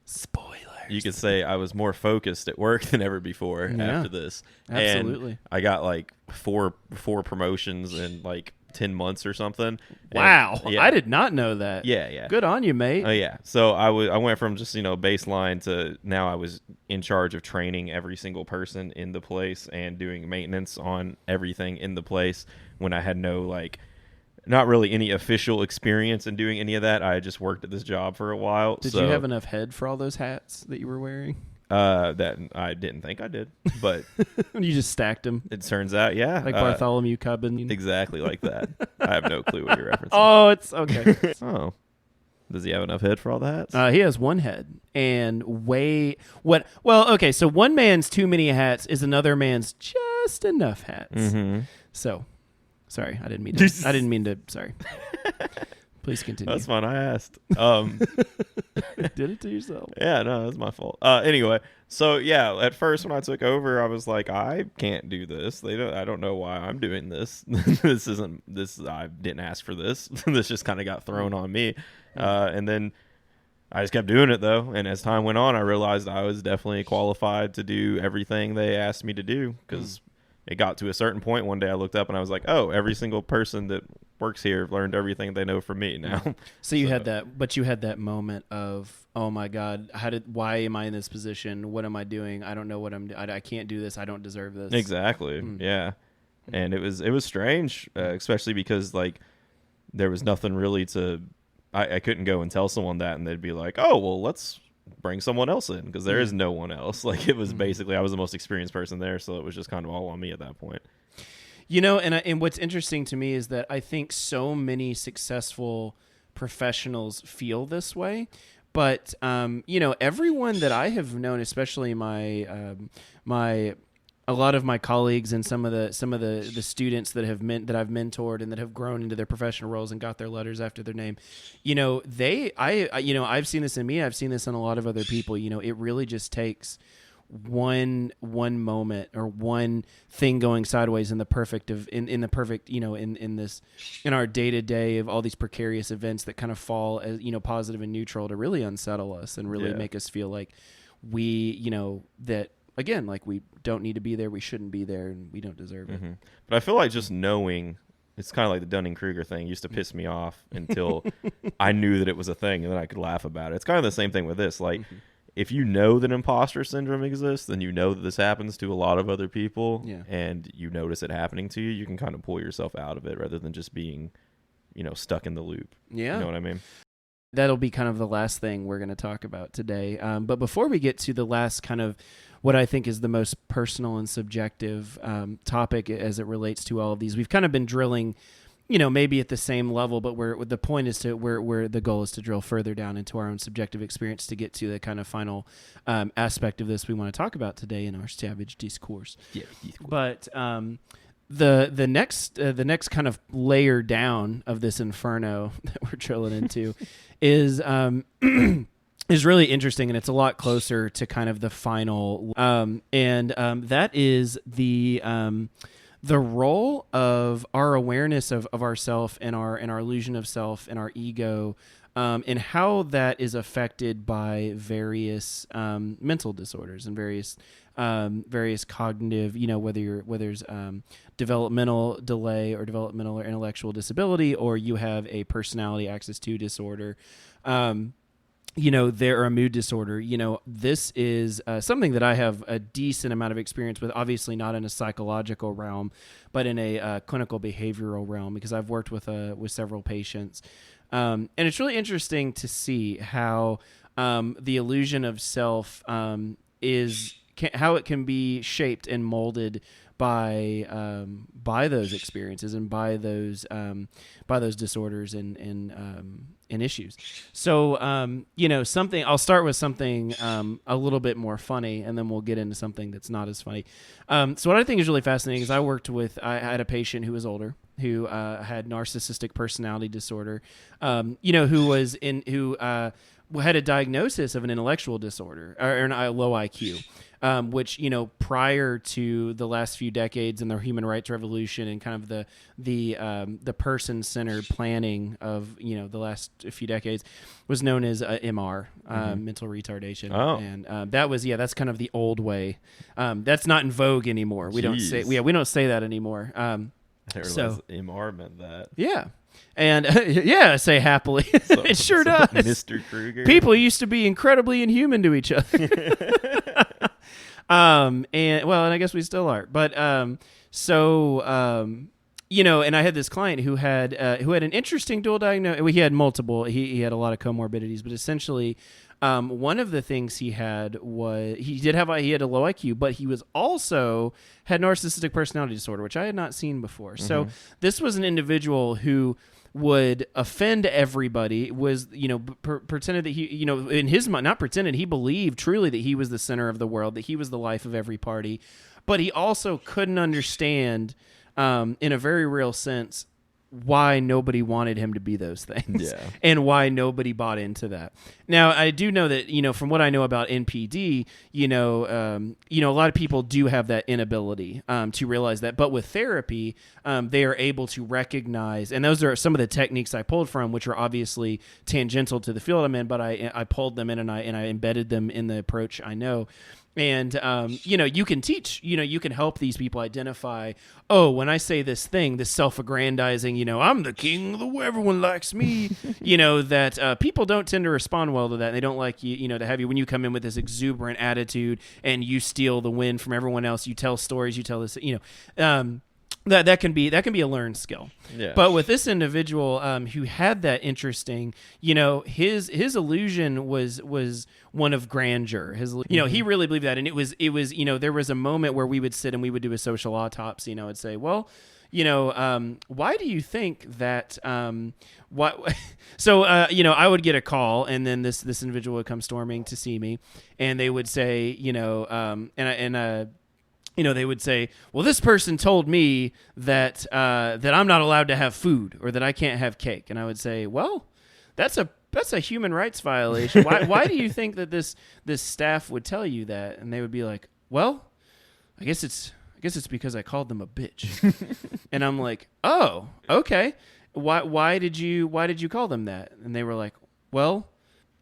Spoilers. You could say I was more focused at work than ever before after this. Absolutely. And I got like four promotions in like 10 months or something. Wow. And, yeah. I did not know that. Yeah. Good on you, mate. Oh, yeah. So I went from just, baseline to now I was in charge of training every single person in the place and doing maintenance on everything in the place, when I had not really any official experience in doing any of that. I just worked at this job for a while. Did you have enough head for all those hats that you were wearing? That I didn't think I did, but you just stacked them. It turns out, yeah. Like Bartholomew Cubbin. Exactly like that. I have no clue what you're referencing. Oh, it's okay. Oh. Does he have enough head for all the hats? He has one head. And okay, so one man's too many hats is another man's just enough hats. Mm-hmm. So, sorry, I didn't mean to, sorry. Please continue. That's fine. I asked. Did it to yourself. Yeah, no, that's my fault. Anyway, so yeah, at first when I took over, I was like, I can't do this. I don't know why I'm doing this. I didn't ask for this. This just kind of got thrown on me. And then I just kept doing it though. And as time went on, I realized I was definitely qualified to do everything they asked me to do, because it got to a certain point one day I looked up and I was like, oh, every single person that works here learned everything they know from me now. So you had that moment of, oh my God, why am I in this position? What am I doing? I don't know what I can't do this. I don't deserve this. Exactly. Yeah. And it was strange, especially because like there was nothing really I couldn't go and tell someone that and they'd be like, oh, well, let's bring someone else in, because there is no one else. Like it was basically, I was the most experienced person there. So it was just kind of all on me at that point. And what's interesting to me is that I think so many successful professionals feel this way. But, everyone that I have known, especially a lot of my colleagues and some of the students that I've mentored and that have grown into their professional roles and got their letters after their name, I've seen this in me. I've seen this in a lot of other people. It really just takes one moment or one thing going sideways in our day-to-day of all these precarious events that kind of fall as, positive and neutral, to really unsettle us and really make us feel like that. Again, like we don't need to be there, we shouldn't be there, and we don't deserve it. But I feel like just knowing, it's kind of like the Dunning-Kruger thing used to piss me off until I knew that it was a thing, and then I could laugh about it. It's kind of the same thing with this. Like, if you know that imposter syndrome exists, then you know that this happens to a lot of other people, and you notice it happening to you, you can kind of pull yourself out of it rather than just being, stuck in the loop. Yeah. You know what I mean? That'll be kind of the last thing we're going to talk about today. But before we get to the last kind of what I think is the most personal and subjective topic as it relates to all of these, we've kind of been drilling, maybe at the same level, but where the point is where the goal is to drill further down into our own subjective experience to get to the kind of final aspect of this we want to talk about today in our Savage Discourse. Yeah, but the next kind of layer down of this inferno that we're drilling into is really interesting, and it's a lot closer to kind of the final, that is the role of our awareness of ourself and our illusion of self and our ego, and how that is affected by various mental disorders and various cognitive, whether there's developmental delay or developmental or intellectual disability, or you have a personality axis 2 disorder, there a mood disorder. This is something that I have a decent amount of experience with, obviously not in a psychological realm, but in a clinical behavioral realm, because I've worked with several patients. And it's really interesting to see how the illusion of self how it can be shaped and molded by those experiences and by those disorders and issues. So something. I'll start with something a little bit more funny, and then we'll get into something that's not as funny. So what I think is really fascinating is I had a patient who was older, who had narcissistic personality disorder, who had a diagnosis of an intellectual disorder or a low IQ. Which, prior to the last few decades and the human rights revolution and kind of the person-centered planning of, the last few decades was known as MR, mental retardation. Oh. And that's kind of the old way. That's not in vogue anymore. We don't say that anymore. I didn't realize MR meant that. Yeah. And I say happily. It sure does. Mr. Kruger. People used to be incredibly inhuman to each other. And I guess we still are. But and I had this client who had an interesting dual diagnosis. He had multiple. He had a lot of comorbidities, but essentially, one of the things he had was he had a low IQ, but he was also had narcissistic personality disorder, which I had not seen before. So this was an individual who would offend everybody, was, pretended that he, in his mind, not pretended, he believed truly that he was the center of the world, that he was the life of every party, but he also couldn't understand, in a very real sense, why nobody wanted him to be those things and why nobody bought into that. Now, I do know that, from what I know about NPD, a lot of people do have that inability to realize that. But with therapy, they are able to recognize, and those are some of the techniques I pulled from, which are obviously tangential to the field I'm in, but I pulled them in and I embedded them in the approach I know. And, you can teach, you can help these people identify, oh, when I say this thing, this self-aggrandizing, I'm the king of the world, everyone likes me, that people don't tend to respond well to that. They don't like you, to have you, when you come in with this exuberant attitude and you steal the win from everyone else, you tell stories, you tell this, that can be a learned skill. Yeah. But with this individual who had that interesting, his illusion was one of grandeur. He really believed that, and it was there was a moment where we would sit and we would do a social autopsy. I'd say, well, why do you think that? What? So I would get a call, and then this individual would come storming to see me, and they would say, they would say, well, this person told me that that I'm not allowed to have food or that I can't have cake. And I would say, well, that's a human rights violation. Why do you think that this staff would tell you that? And they would be like, well, I guess it's because I called them a bitch. And I'm like, oh, okay. Why did you call them that? And they were like, well,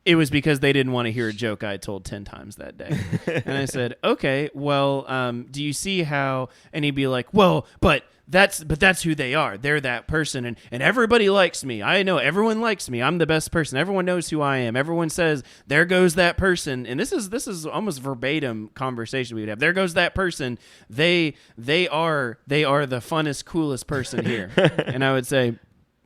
it was because they didn't want to hear a joke I had told 10 times that day. And I said, okay, well, do you see how? And he'd be like, well, but that's who they are. They're that person, and everybody likes me. I know everyone likes me. I'm the best person. Everyone knows who I am. Everyone says, there goes that person. And this is almost verbatim conversation we would have. There goes that person. They are the funnest, coolest person here. And I would say,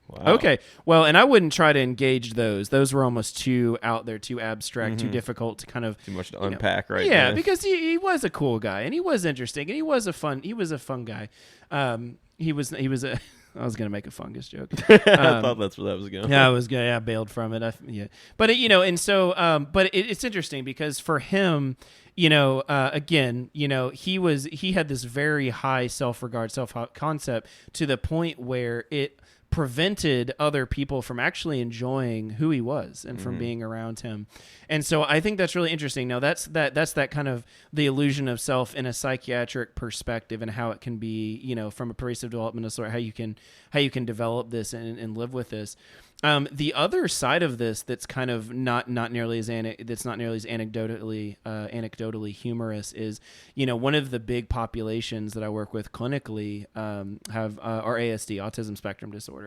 wow. Okay. Well, and I wouldn't try to engage those. Those were almost too out there, too abstract, too difficult to kind of too much to unpack right now. Yeah, now. because he was a cool guy and he was interesting and he was a fun guy. He was a I was gonna make a fungus joke. I thought that's where that was going. Yeah, I was gonna. I bailed from it. But and so but it's interesting because for him, again, he had this very high self-regard, self-concept to the point where it prevented other people from actually enjoying who he was and from being around him. And so I think that's really interesting. Now that's that kind of the illusion of self in a psychiatric perspective and how it can be, from a pervasive developmental disorder, how you can develop this and live with this. The other side of this that's kind of not nearly as anecdotally humorous is, one of the big populations that I work with clinically are ASD, autism spectrum disorder.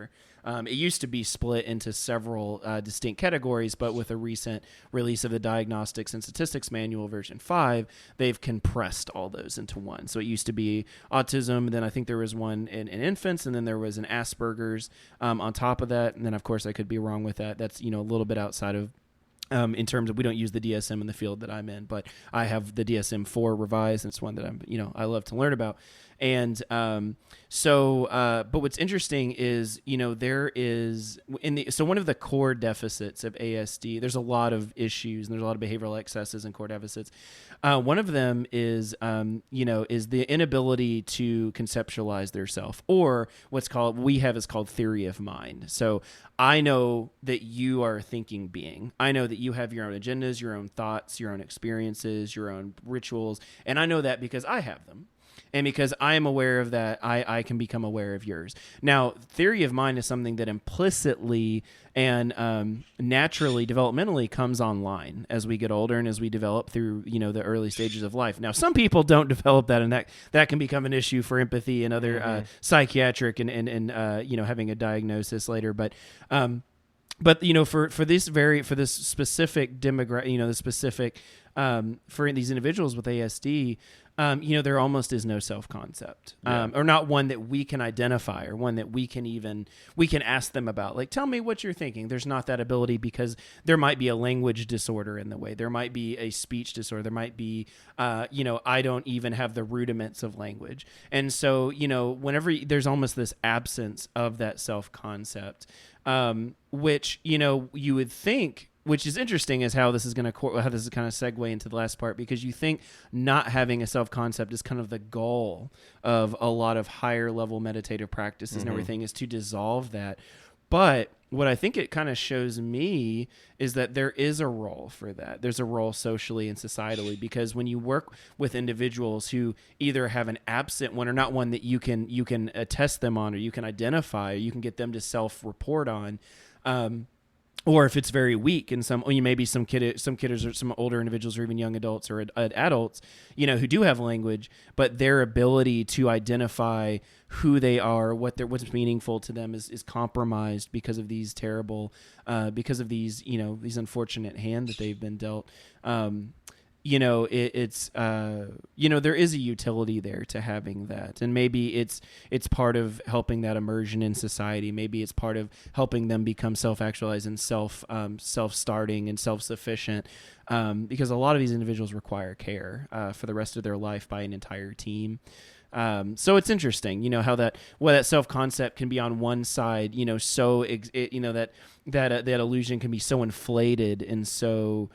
It used to be split into several distinct categories, but with a recent release of the Diagnostics and Statistics Manual version 5, they've compressed all those into one. So it used to be autism, then I think there was one in infants, and then there was an Asperger's on top of that. And then, of course, I could be wrong with that. That's, a little bit outside of in terms of, we don't use the DSM in the field that I'm in, but I have the DSM-4 revised, and it's one that I love to learn about. And but what's interesting is, there is so one of the core deficits of ASD, there's a lot of issues and there's a lot of behavioral excesses and core deficits. One of them is the inability to conceptualize their self, or what's called theory of mind. So I know that you are a thinking being. I know that you have your own agendas, your own thoughts, your own experiences, your own rituals. And I know that because I have them. And because I am aware of that, I can become aware of yours. Now, theory of mind is something that implicitly and naturally, developmentally comes online as we get older and as we develop through, the early stages of life. Now, some people don't develop that, and that can become an issue for empathy and other psychiatric and having a diagnosis later. But for this specific demographic, for these individuals with ASD, there almost is no self-concept, or not one that we can identify, or one that we can ask them about. Like, tell me what you're thinking. There's not that ability because there might be a language disorder in the way. There might be a speech disorder. There might be, I don't even have the rudiments of language. And so, whenever there's almost this absence of that self-concept, which, you would think, which is interesting, is how this is kind of segue into the last part, because you think not having a self-concept is kind of the goal of a lot of higher level meditative practices and everything, is to dissolve that. But what I think it kind of shows me is that there is a role for that. There's a role socially and societally, because when you work with individuals who either have an absent one or not one that you can attest them on, or you can identify, or you can get them to self-report on, or if it's very weak, and maybe some kiddos or some older individuals or even young adults or adults, who do have language, but their ability to identify who they are, what's meaningful to them is compromised because of these terrible, because of these unfortunate hand that they've been dealt. There is a utility there to having that, and maybe it's part of helping that immersion in society. Maybe it's part of helping them become self-actualized and self-starting and self-sufficient, because a lot of these individuals require care for the rest of their life by an entire team. So it's interesting, how that self-concept can be on one side, that illusion can be so inflated and so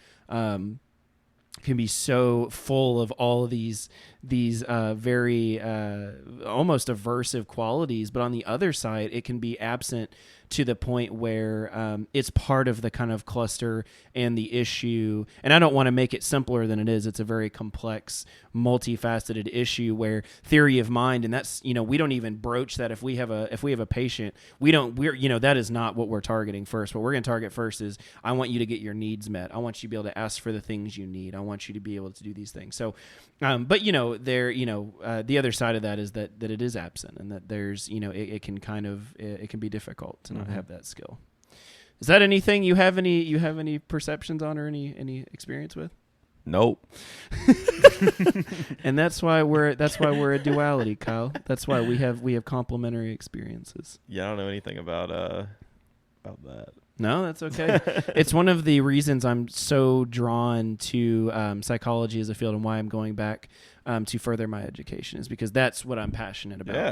can be so full of all of these very almost aversive qualities, but on the other side, it can be absent to the point where it's part of the kind of cluster and the issue. And I don't want to make it simpler than it is. It's a very complex, multifaceted issue where theory of mind, and that's, we don't even broach that. If we have a patient, that is not what we're targeting first. What we're going to target first is, I want you to get your needs met. I want you to be able to ask for the things you need. I want you to be able to do these things. So, the other side of that is that it is absent, and that there's, it can be difficult to not have that skill. Is that anything you have any perceptions on or any experience with? Nope. And that's why we're a duality, Kyle. That's why we have complementary experiences. Yeah, I don't know anything about that. No, that's okay. It's one of the reasons I'm so drawn to psychology as a field, and why I'm going back to further my education, is because that's what I'm passionate about. Yeah.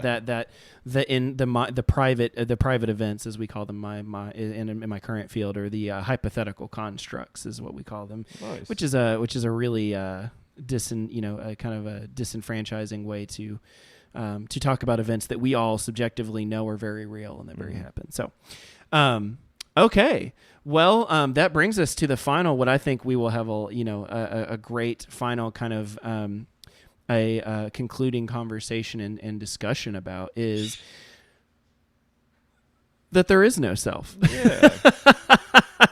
The private events, as we call them, in my current field, or the hypothetical constructs is what we call them. Nice. Which is a really kind of a disenfranchising way to talk about events that we all subjectively know are very real and that very happen. So. Okay. Well, that brings us to the final, what I think we will have a great final kind of a concluding conversation and discussion about, is that there is no self. Yeah.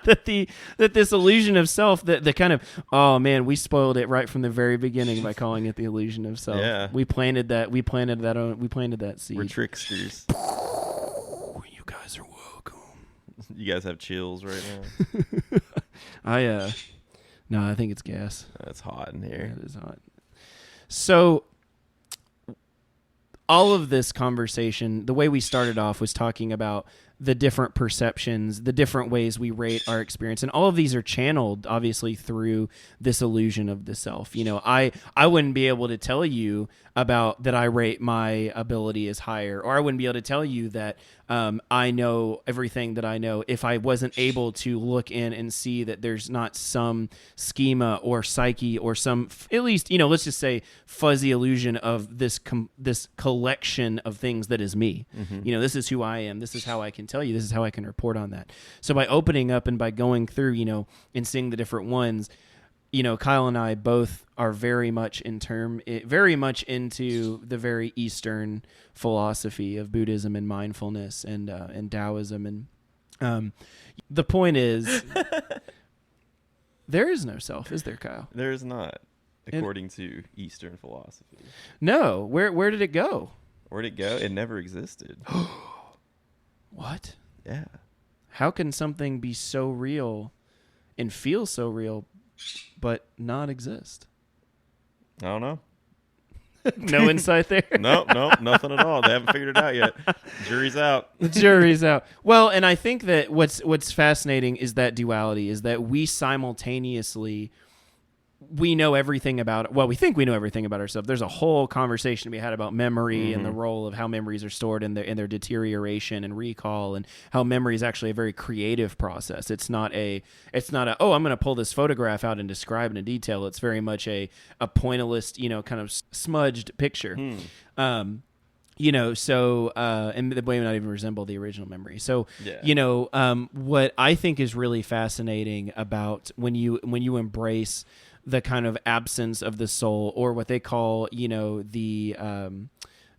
that this illusion of self, the kind of, oh man, we spoiled it right from the very beginning by calling it the illusion of self. Yeah. We planted that seed. We're tricksters. You guys are welcome. You guys have chills right now? No, I think it's gas. It's hot in here. Yeah, it is hot. So, all of this conversation, the way we started off was talking about the different perceptions, the different ways we rate our experience. And all of these are channeled, obviously, through this illusion of the self. I wouldn't be able to tell you about that I rate my ability as higher, or I wouldn't be able to tell you that I know everything that I know if I wasn't able to look in and see that there's not some schema or psyche or some, at least, let's just say, fuzzy illusion of this collection of things that is me. Mm-hmm. This is who I am. This is how I can tell you. This is how I can report on that. So by opening up and by going through, and seeing the different ones, Kyle and I both are very much into the very Eastern philosophy of Buddhism and mindfulness and Taoism. And the point is, there is no self, is there, Kyle? There is not, according to Eastern philosophy. No. Where did it go? Where'd it go? It never existed. What? Yeah. How can something be so real and feel so real but not exist? I don't know. No insight there? No, nothing at all. They haven't figured it out yet. Jury's out. The jury's out. Well, and I think that what's fascinating is that duality, is that we simultaneously, we know everything about, well, we think we know everything about ourselves. There's a whole conversation to be had about memory and the role of how memories are stored in their deterioration and recall, and how memory is actually a very creative process. It's not a oh, I'm going to pull this photograph out and describe it in detail. It's very much a pointillist, kind of smudged picture. So and the way not even resemble the original memory. So, what I think is really fascinating about when you embrace the kind of absence of the soul, or what they call, the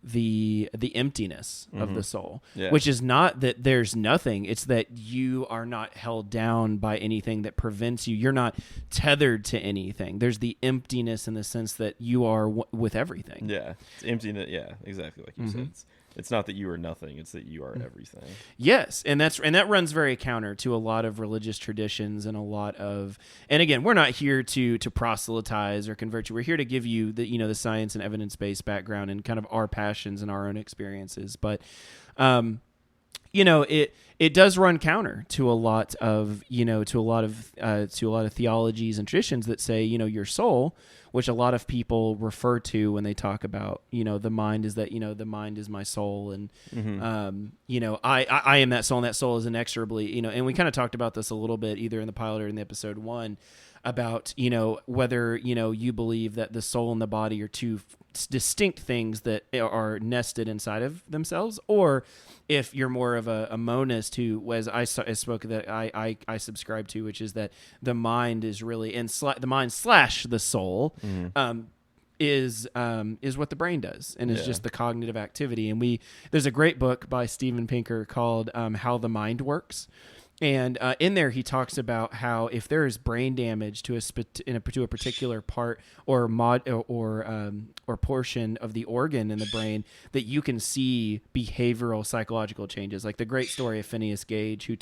the emptiness of the soul, Yeah. which is not that there's nothing. It's that you are not held down by anything that prevents you. You're not tethered to anything. There's the emptiness in the sense that you are with everything. Yeah, it's emptiness. Yeah, exactly like you said. It's not that you are nothing; it's that you are everything. Yes, and that runs very counter to a lot of religious traditions and a lot of. And again, we're not here to proselytize or convert you. We're here to give you the science and evidence based background and kind of our passions and our own experiences. But, it does run counter to a lot of theologies and traditions that say your soul, which a lot of people refer to when they talk about the mind is that the mind is my soul, and I am that soul, and that soul is inexorably and we kind of talked about this a little bit either in the pilot or in the episode 1 about whether you believe that the soul and the body are two distinct things that are nested inside of themselves, or if you're more of a monist who, as I spoke that I subscribe to, which is that the mind is really the mind / the soul is what the brain does, and is just the cognitive activity. And there's a great book by Steven Pinker called How the Mind Works. And in there, he talks about how if there is brain damage to a particular part or portion of the organ in the brain, that you can see behavioral psychological changes. Like the great story of Phineas Gage, who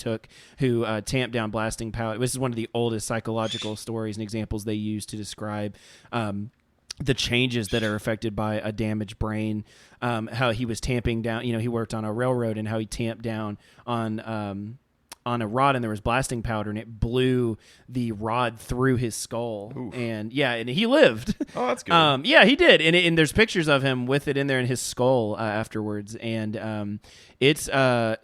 tamped down blasting powder. This is one of the oldest psychological stories and examples they use to describe the changes that are affected by a damaged brain. How he was tamping down. He worked on a railroad, and how he tamped down on a rod, and there was blasting powder, and it blew the rod through his skull. Oof. And he lived. Oh, that's good. He did. And there's pictures of him with it in there in his skull afterwards. And it's a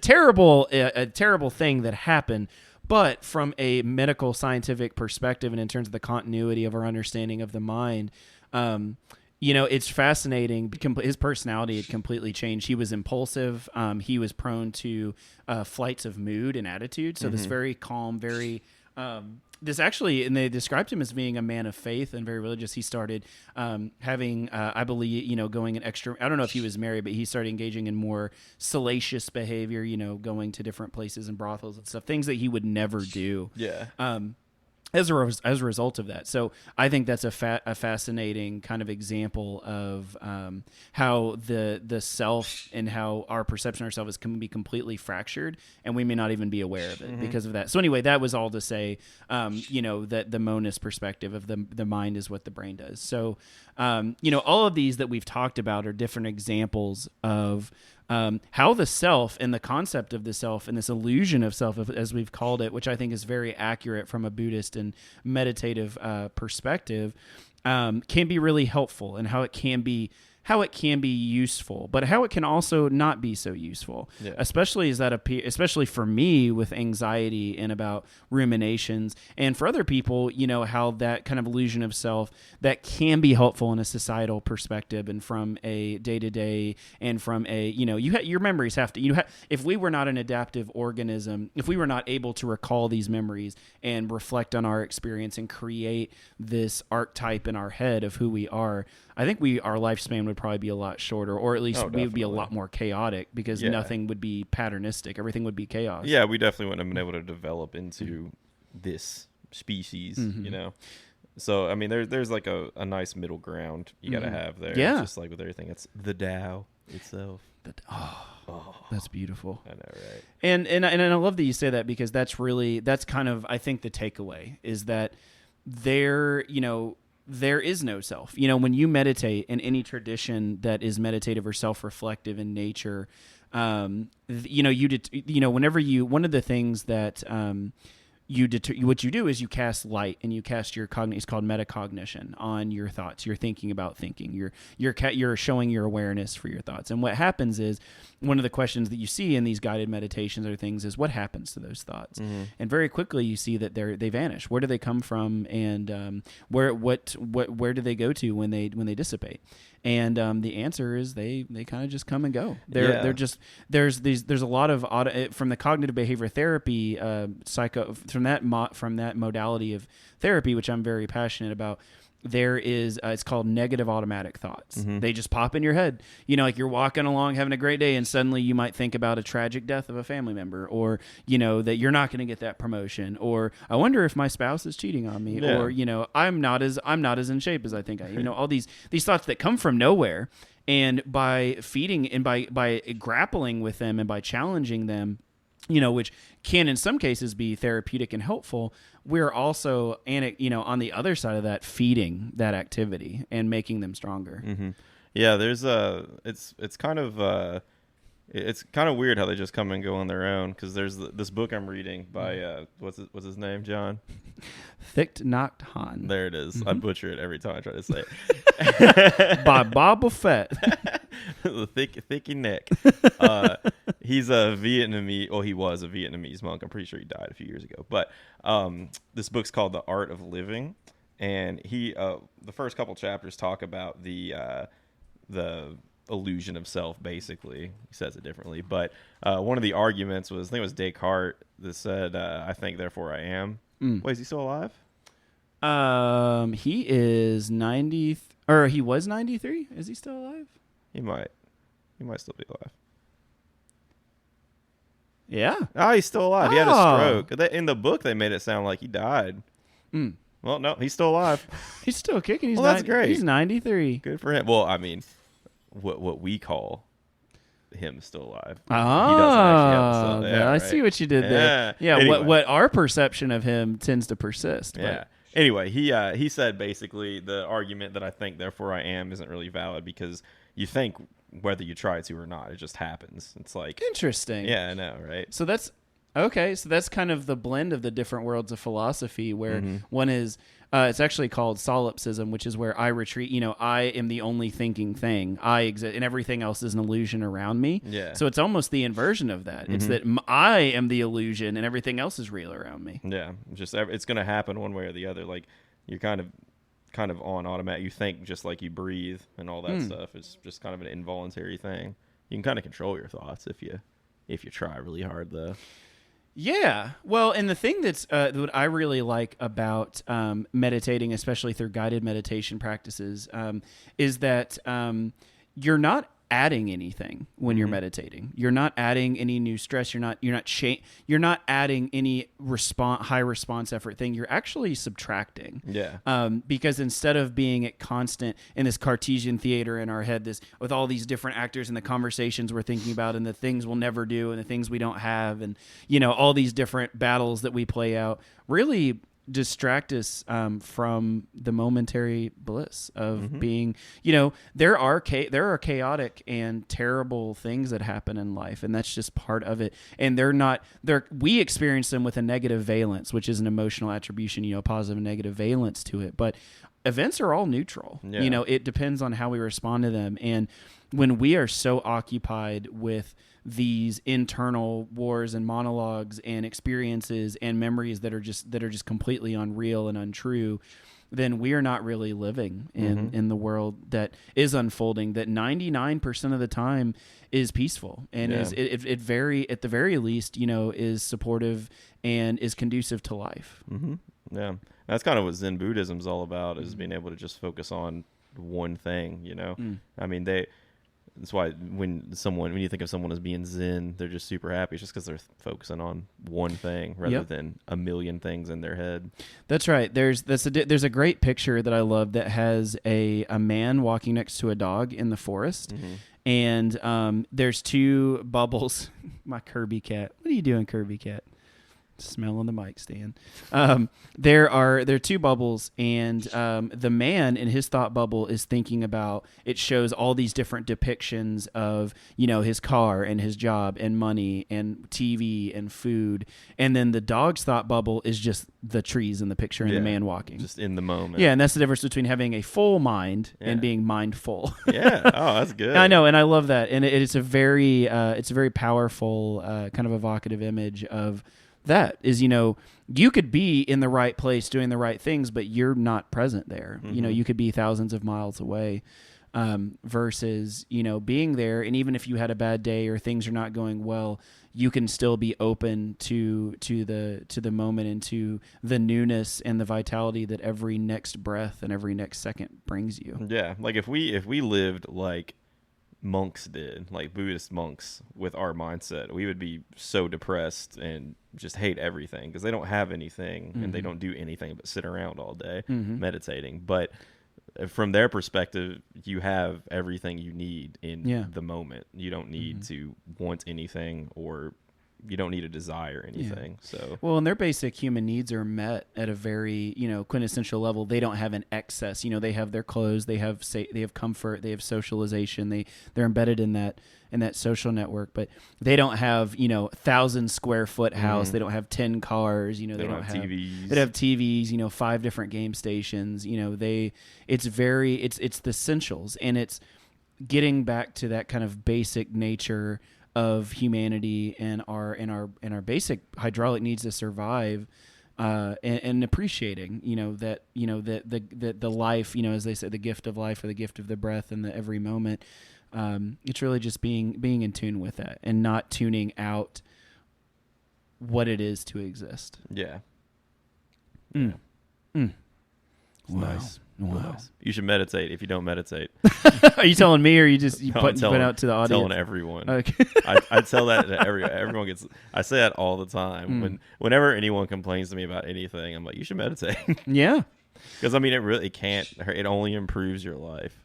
terrible thing that happened. But from a medical scientific perspective, and in terms of the continuity of our understanding of the mind, it's fascinating. His personality had completely changed. He was impulsive. He was prone to flights of mood and attitude. So this very calm, very this actually, and they described him as being a man of faith and very religious. He started having, I believe, going an extra. I don't know if he was married, but he started engaging in more salacious behavior. Going to different places and brothels and stuff, things that he would never do. Yeah. As a result of that. So I think that's a fascinating kind of example of how the self and how our perception of ourselves can be completely fractured, and we may not even be aware of it because of that. So anyway, that was all to say, that the monist perspective of the mind is what the brain does. So, all of these that we've talked about are different examples of how the self and the concept of the self and this illusion of self, as we've called it, which I think is very accurate from a Buddhist and meditative perspective, can be really helpful, and how it can be useful, but how it can also not be so useful. Yeah. Especially for me with anxiety and about ruminations, and for other people, how that kind of illusion of self that can be helpful in a societal perspective and from a day-to-day and from a, your memories have to, if we were not an adaptive organism, if we were not able to recall these memories and reflect on our experience and create this archetype in our head of who we are, I think our lifespan would probably be a lot shorter, or at least we would be a lot more chaotic, because nothing would be patternistic. Everything would be chaos. Yeah, we definitely wouldn't have been able to develop into this species, So, I mean, there's like a nice middle ground you got to have there. Yeah. It's just like with everything. It's the Tao itself. That's beautiful. I know, right? And I love that you say that, because that's kind of, I think, the takeaway is that there is no self. When you meditate in any tradition that is meditative or self-reflective in nature, whenever one of the things that what you do is you cast light, and you cast your it's called metacognition on your thoughts. You're thinking about thinking. You're showing your awareness for your thoughts. And what happens is, one of the questions that you see in these guided meditations or things is, what happens to those thoughts? And very quickly you see that they vanish. Where do they come from? And where do they go to when they dissipate? And the answer is they kind of just come and go. They're just there's a lot of from the cognitive behavior therapy from that modality of therapy, which I'm very passionate about. there is it's called negative automatic thoughts. They just pop in your head. Like you're walking along having a great day, and suddenly you might think about a tragic death of a family member, or that you're not going to get that promotion, or I wonder if my spouse is cheating on me, or I'm not as in shape as I think I am. All these thoughts that come from nowhere, and by feeding and by grappling with them and by challenging them, which can in some cases be therapeutic and helpful, we're also, on the other side of that, feeding that activity and making them stronger. Yeah, there's it's kind of weird how they just come and go on their own, because there's this book I'm reading by what's his name, John? Thich Nhat Hanh. There it is. I butcher it every time I try to say it. By Boba Fett. The thicky neck. He's a Vietnamese. Well, he was a Vietnamese monk. I'm pretty sure he died a few years ago. But this book's called The Art of Living, and he the first couple chapters talk about the illusion of self. Basically, he says it differently, but one of the arguments was, I think it was Descartes that said, "I think, therefore I am." Wait, is he still alive? He is 90, or he was 93. Is he still alive? He might still be alive. Yeah. Oh, he's still alive. He had a stroke. In the book, they made it sound like he died. Well, no, he's still alive. He's still kicking. That's great. He's 93. Good for him. Well, I mean, what we call him still alive. Oh, he doesn't actually have a son. Yeah, I right. see what you did there. Yeah, Anyway. what our perception of him tends to persist. But. Yeah. Anyway, he said basically the argument that I think, therefore I am isn't really valid, because you think whether you try to or not, it just happens. It's like interesting. Yeah, I know, right? So that's okay. So that's kind of the blend of the different worlds of philosophy, where one is it's actually called solipsism, which is where I retreat. I am the only thinking thing. I exist, and everything else is an illusion around me. Yeah. So it's almost the inversion of that. It's that I am the illusion, and everything else is real around me. Yeah, just it's going to happen one way or the other. Like you're kind of on automatic. You think just like you breathe and all that stuff. It's just kind of an involuntary thing. You can kind of control your thoughts if you try really hard, though. Yeah. Well, and the thing that's what I really like about meditating, especially through guided meditation practices, is that you're not adding anything when you're meditating. You're not adding any new stress. You're not adding any high response effort thing. You're actually subtracting. Yeah. Because instead of being at constant in this Cartesian theater in our head, this with all these different actors and the conversations we're thinking about and the things we'll never do and the things we don't have, and all these different battles that we play out, really distract us from the momentary bliss of being, there are chaotic and terrible things that happen in life, and that's just part of it. And we experience them with a negative valence, which is an emotional attribution, positive and negative valence to it. But events are all neutral. Yeah. It depends on how we respond to them. And when we are so occupied with these internal wars and monologues and experiences and memories that are just completely unreal and untrue, then we are not really living in the world that is unfolding, that 99% of the time is peaceful and is at the very least, is supportive and is conducive to life. Yeah. That's kind of what Zen Buddhism is all about, is being able to just focus on one thing, I mean, that's why when you think of someone as being Zen, they're just super happy. It's just because they're focusing on one thing rather than a million things in their head. That's right. There's a great picture that I love that has a man walking next to a dog in the forest, and there's two bubbles. My Kirby cat. What are you doing, Kirby cat? Smelling the mic stand. There are two bubbles, and the man in his thought bubble is thinking about, it shows all these different depictions of his car and his job and money and TV and food, and then the dog's thought bubble is just the trees in the picture and the man walking, just in the moment. Yeah, and that's the difference between having a full mind and being mindful. Yeah. Oh, that's good. I know, and I love that, and it's a very powerful kind of evocative image of. That is, you could be in the right place doing the right things, but you're not present there. You could be thousands of miles away. versus, being there. And even if you had a bad day or things are not going well, you can still be open to the moment and to the newness and the vitality that every next breath and every next second brings you. Yeah. Like if we lived like monks did, like Buddhist monks, with our mindset, we would be so depressed and just hate everything because they don't have anything and they don't do anything but sit around all day meditating. But from their perspective, you have everything you need in the moment. You don't need to want anything, or you don't need to desire anything. So and their basic human needs are met at a very quintessential level. They don't have an excess. They have their clothes, they have comfort, they have socialization. They're embedded in that social network, but they don't have 1,000 square foot house. They don't have 10 cars. They don't have TVs. They have TVs. 5 different game stations. It's the essentials, and it's getting back to that kind of basic nature of humanity and our basic hydraulic needs to survive, and appreciating that the life, as they say, the gift of life or the gift of the breath and the every moment. It's really just being in tune with that and not tuning out what it is to exist. Yeah. Wow. Nice. Wow. Nice. You should meditate if you don't meditate. Are you telling me, or you just put out to the audience? Telling everyone. Okay. I tell that to everyone gets. I say that all the time. Whenever anyone complains to me about anything, I'm like, you should meditate. Yeah. Because it can't. It only improves your life.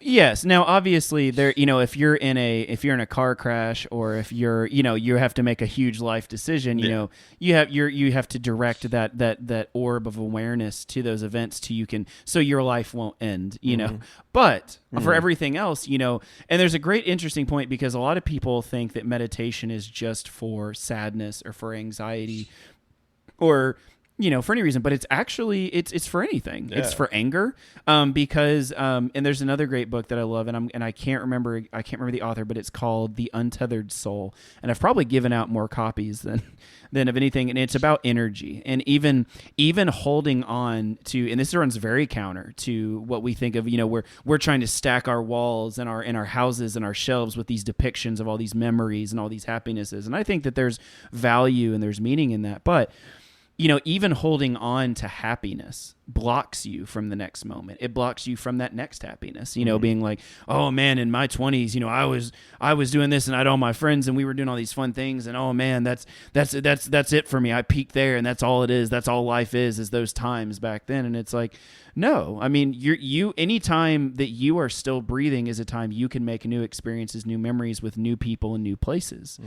Yes. Now, obviously, if you're in a car crash, or if you're, you have to make a huge life decision, you have to direct that orb of awareness to those events so your life won't end, But for everything else, and there's a great interesting point, because a lot of people think that meditation is just for sadness or for anxiety or for any reason, but it's actually it's for anything. Yeah. It's for anger, because and there's another great book that I love, and I can't remember the author, but it's called The Untethered Soul, and I've probably given out more copies than of anything, and it's about energy, and even holding on to, and this runs very counter to what we think of, we're trying to stack our walls and our houses and our shelves with these depictions of all these memories and all these happinesses, and I think that there's value and there's meaning in that, but even holding on to happiness blocks you from the next moment. It blocks you from that next happiness, being like, oh man, in my 20s, I was doing this and I had all my friends and we were doing all these fun things. And oh man, that's it for me. I peaked there and that's all it is. That's all life is those times back then. And it's like, no, I mean, any time that you are still breathing is a time you can make new experiences, new memories with new people and new places.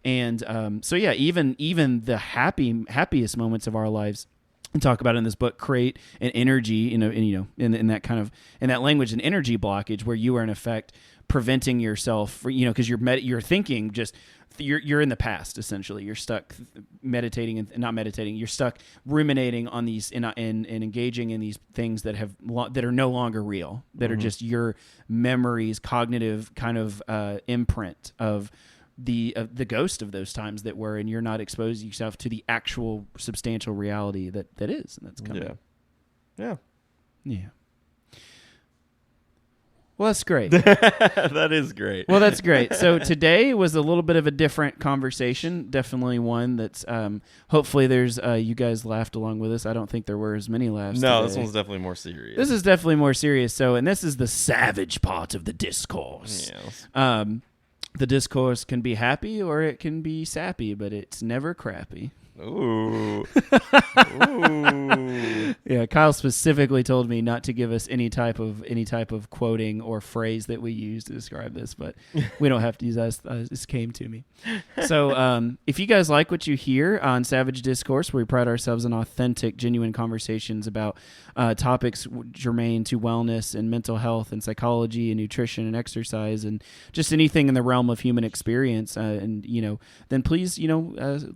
And so yeah, even the happiest moments of our lives, and talk about it in this book, create an energy, in that kind of, in that language, an energy blockage where you are in effect preventing yourself, because you're thinking just. You're in the past, essentially. You're stuck meditating and not meditating. You're stuck ruminating on these and engaging in these things that are no longer real, that are just your memories, cognitive kind of imprint of the ghost of those times that were, and you're not exposing yourself to the actual substantial reality that is, and that's coming. Yeah. Well, that's great. That is great. Well, that's great. So today was a little bit of a different conversation. Definitely one that's hopefully there's you guys laughed along with us. I don't think there were as many laughs. No, today. This one's definitely more serious. This is definitely more serious. So, and this is the savage part of the discourse. Yes. The discourse can be happy or it can be sappy, but it's never crappy. Ooh. Yeah, Kyle specifically told me not to give us any type of quoting or phrase that we use to describe this, but we don't have to use that. This came to me. So if you guys like what you hear on Savage Discourse, where we pride ourselves in authentic, genuine conversations about topics germane to wellness and mental health and psychology and nutrition and exercise and just anything in the realm of human experience, then please,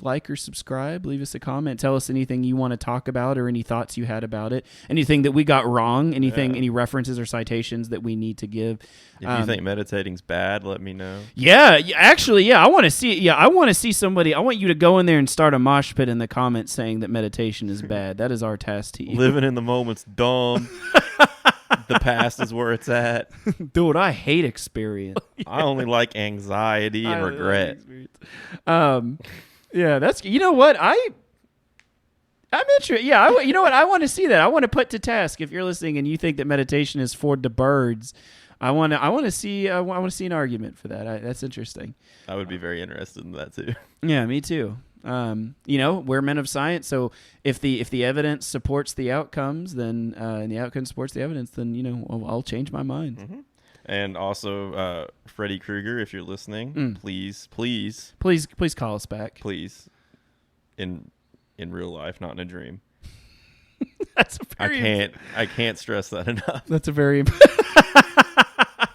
like or subscribe. Leave us a comment. Tell us anything you want to talk about or any thoughts you had about it. Anything that we got wrong. Any references or citations that we need to give. If you think meditating's bad, let me know. Yeah, actually, yeah. I want to see. Yeah, I want to see somebody. I want you to go in there and start a mosh pit in the comments saying that meditation is bad. That is our task to you. Living in the moment's dumb. The past is where it's at. Dude, I hate experience. I only like anxiety and regret. Yeah, that's, you know what? I'm interested. Yeah, you know what? I want to see that. I want to put to task, if you're listening and you think that meditation is for the birds, I want to see an argument for that. That's interesting. I would be very interested in that too. Yeah, me too. We're men of science, so if the evidence supports the outcomes, then and the outcome supports the evidence, then I'll change my mind. Mm-hmm. And also, Freddy Krueger, if you're listening, please call us back. Please, in real life, not in a dream. That's a very I can't stress that enough. That's a very.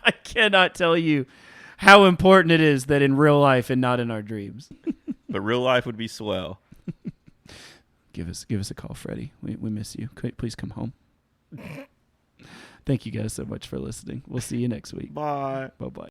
I cannot tell you how important it is that in real life and not in our dreams. But real life would be swell. Give us a call, Freddy. We miss you. Please come home. Thank you guys so much for listening. We'll see you next week. Bye. Bye-bye.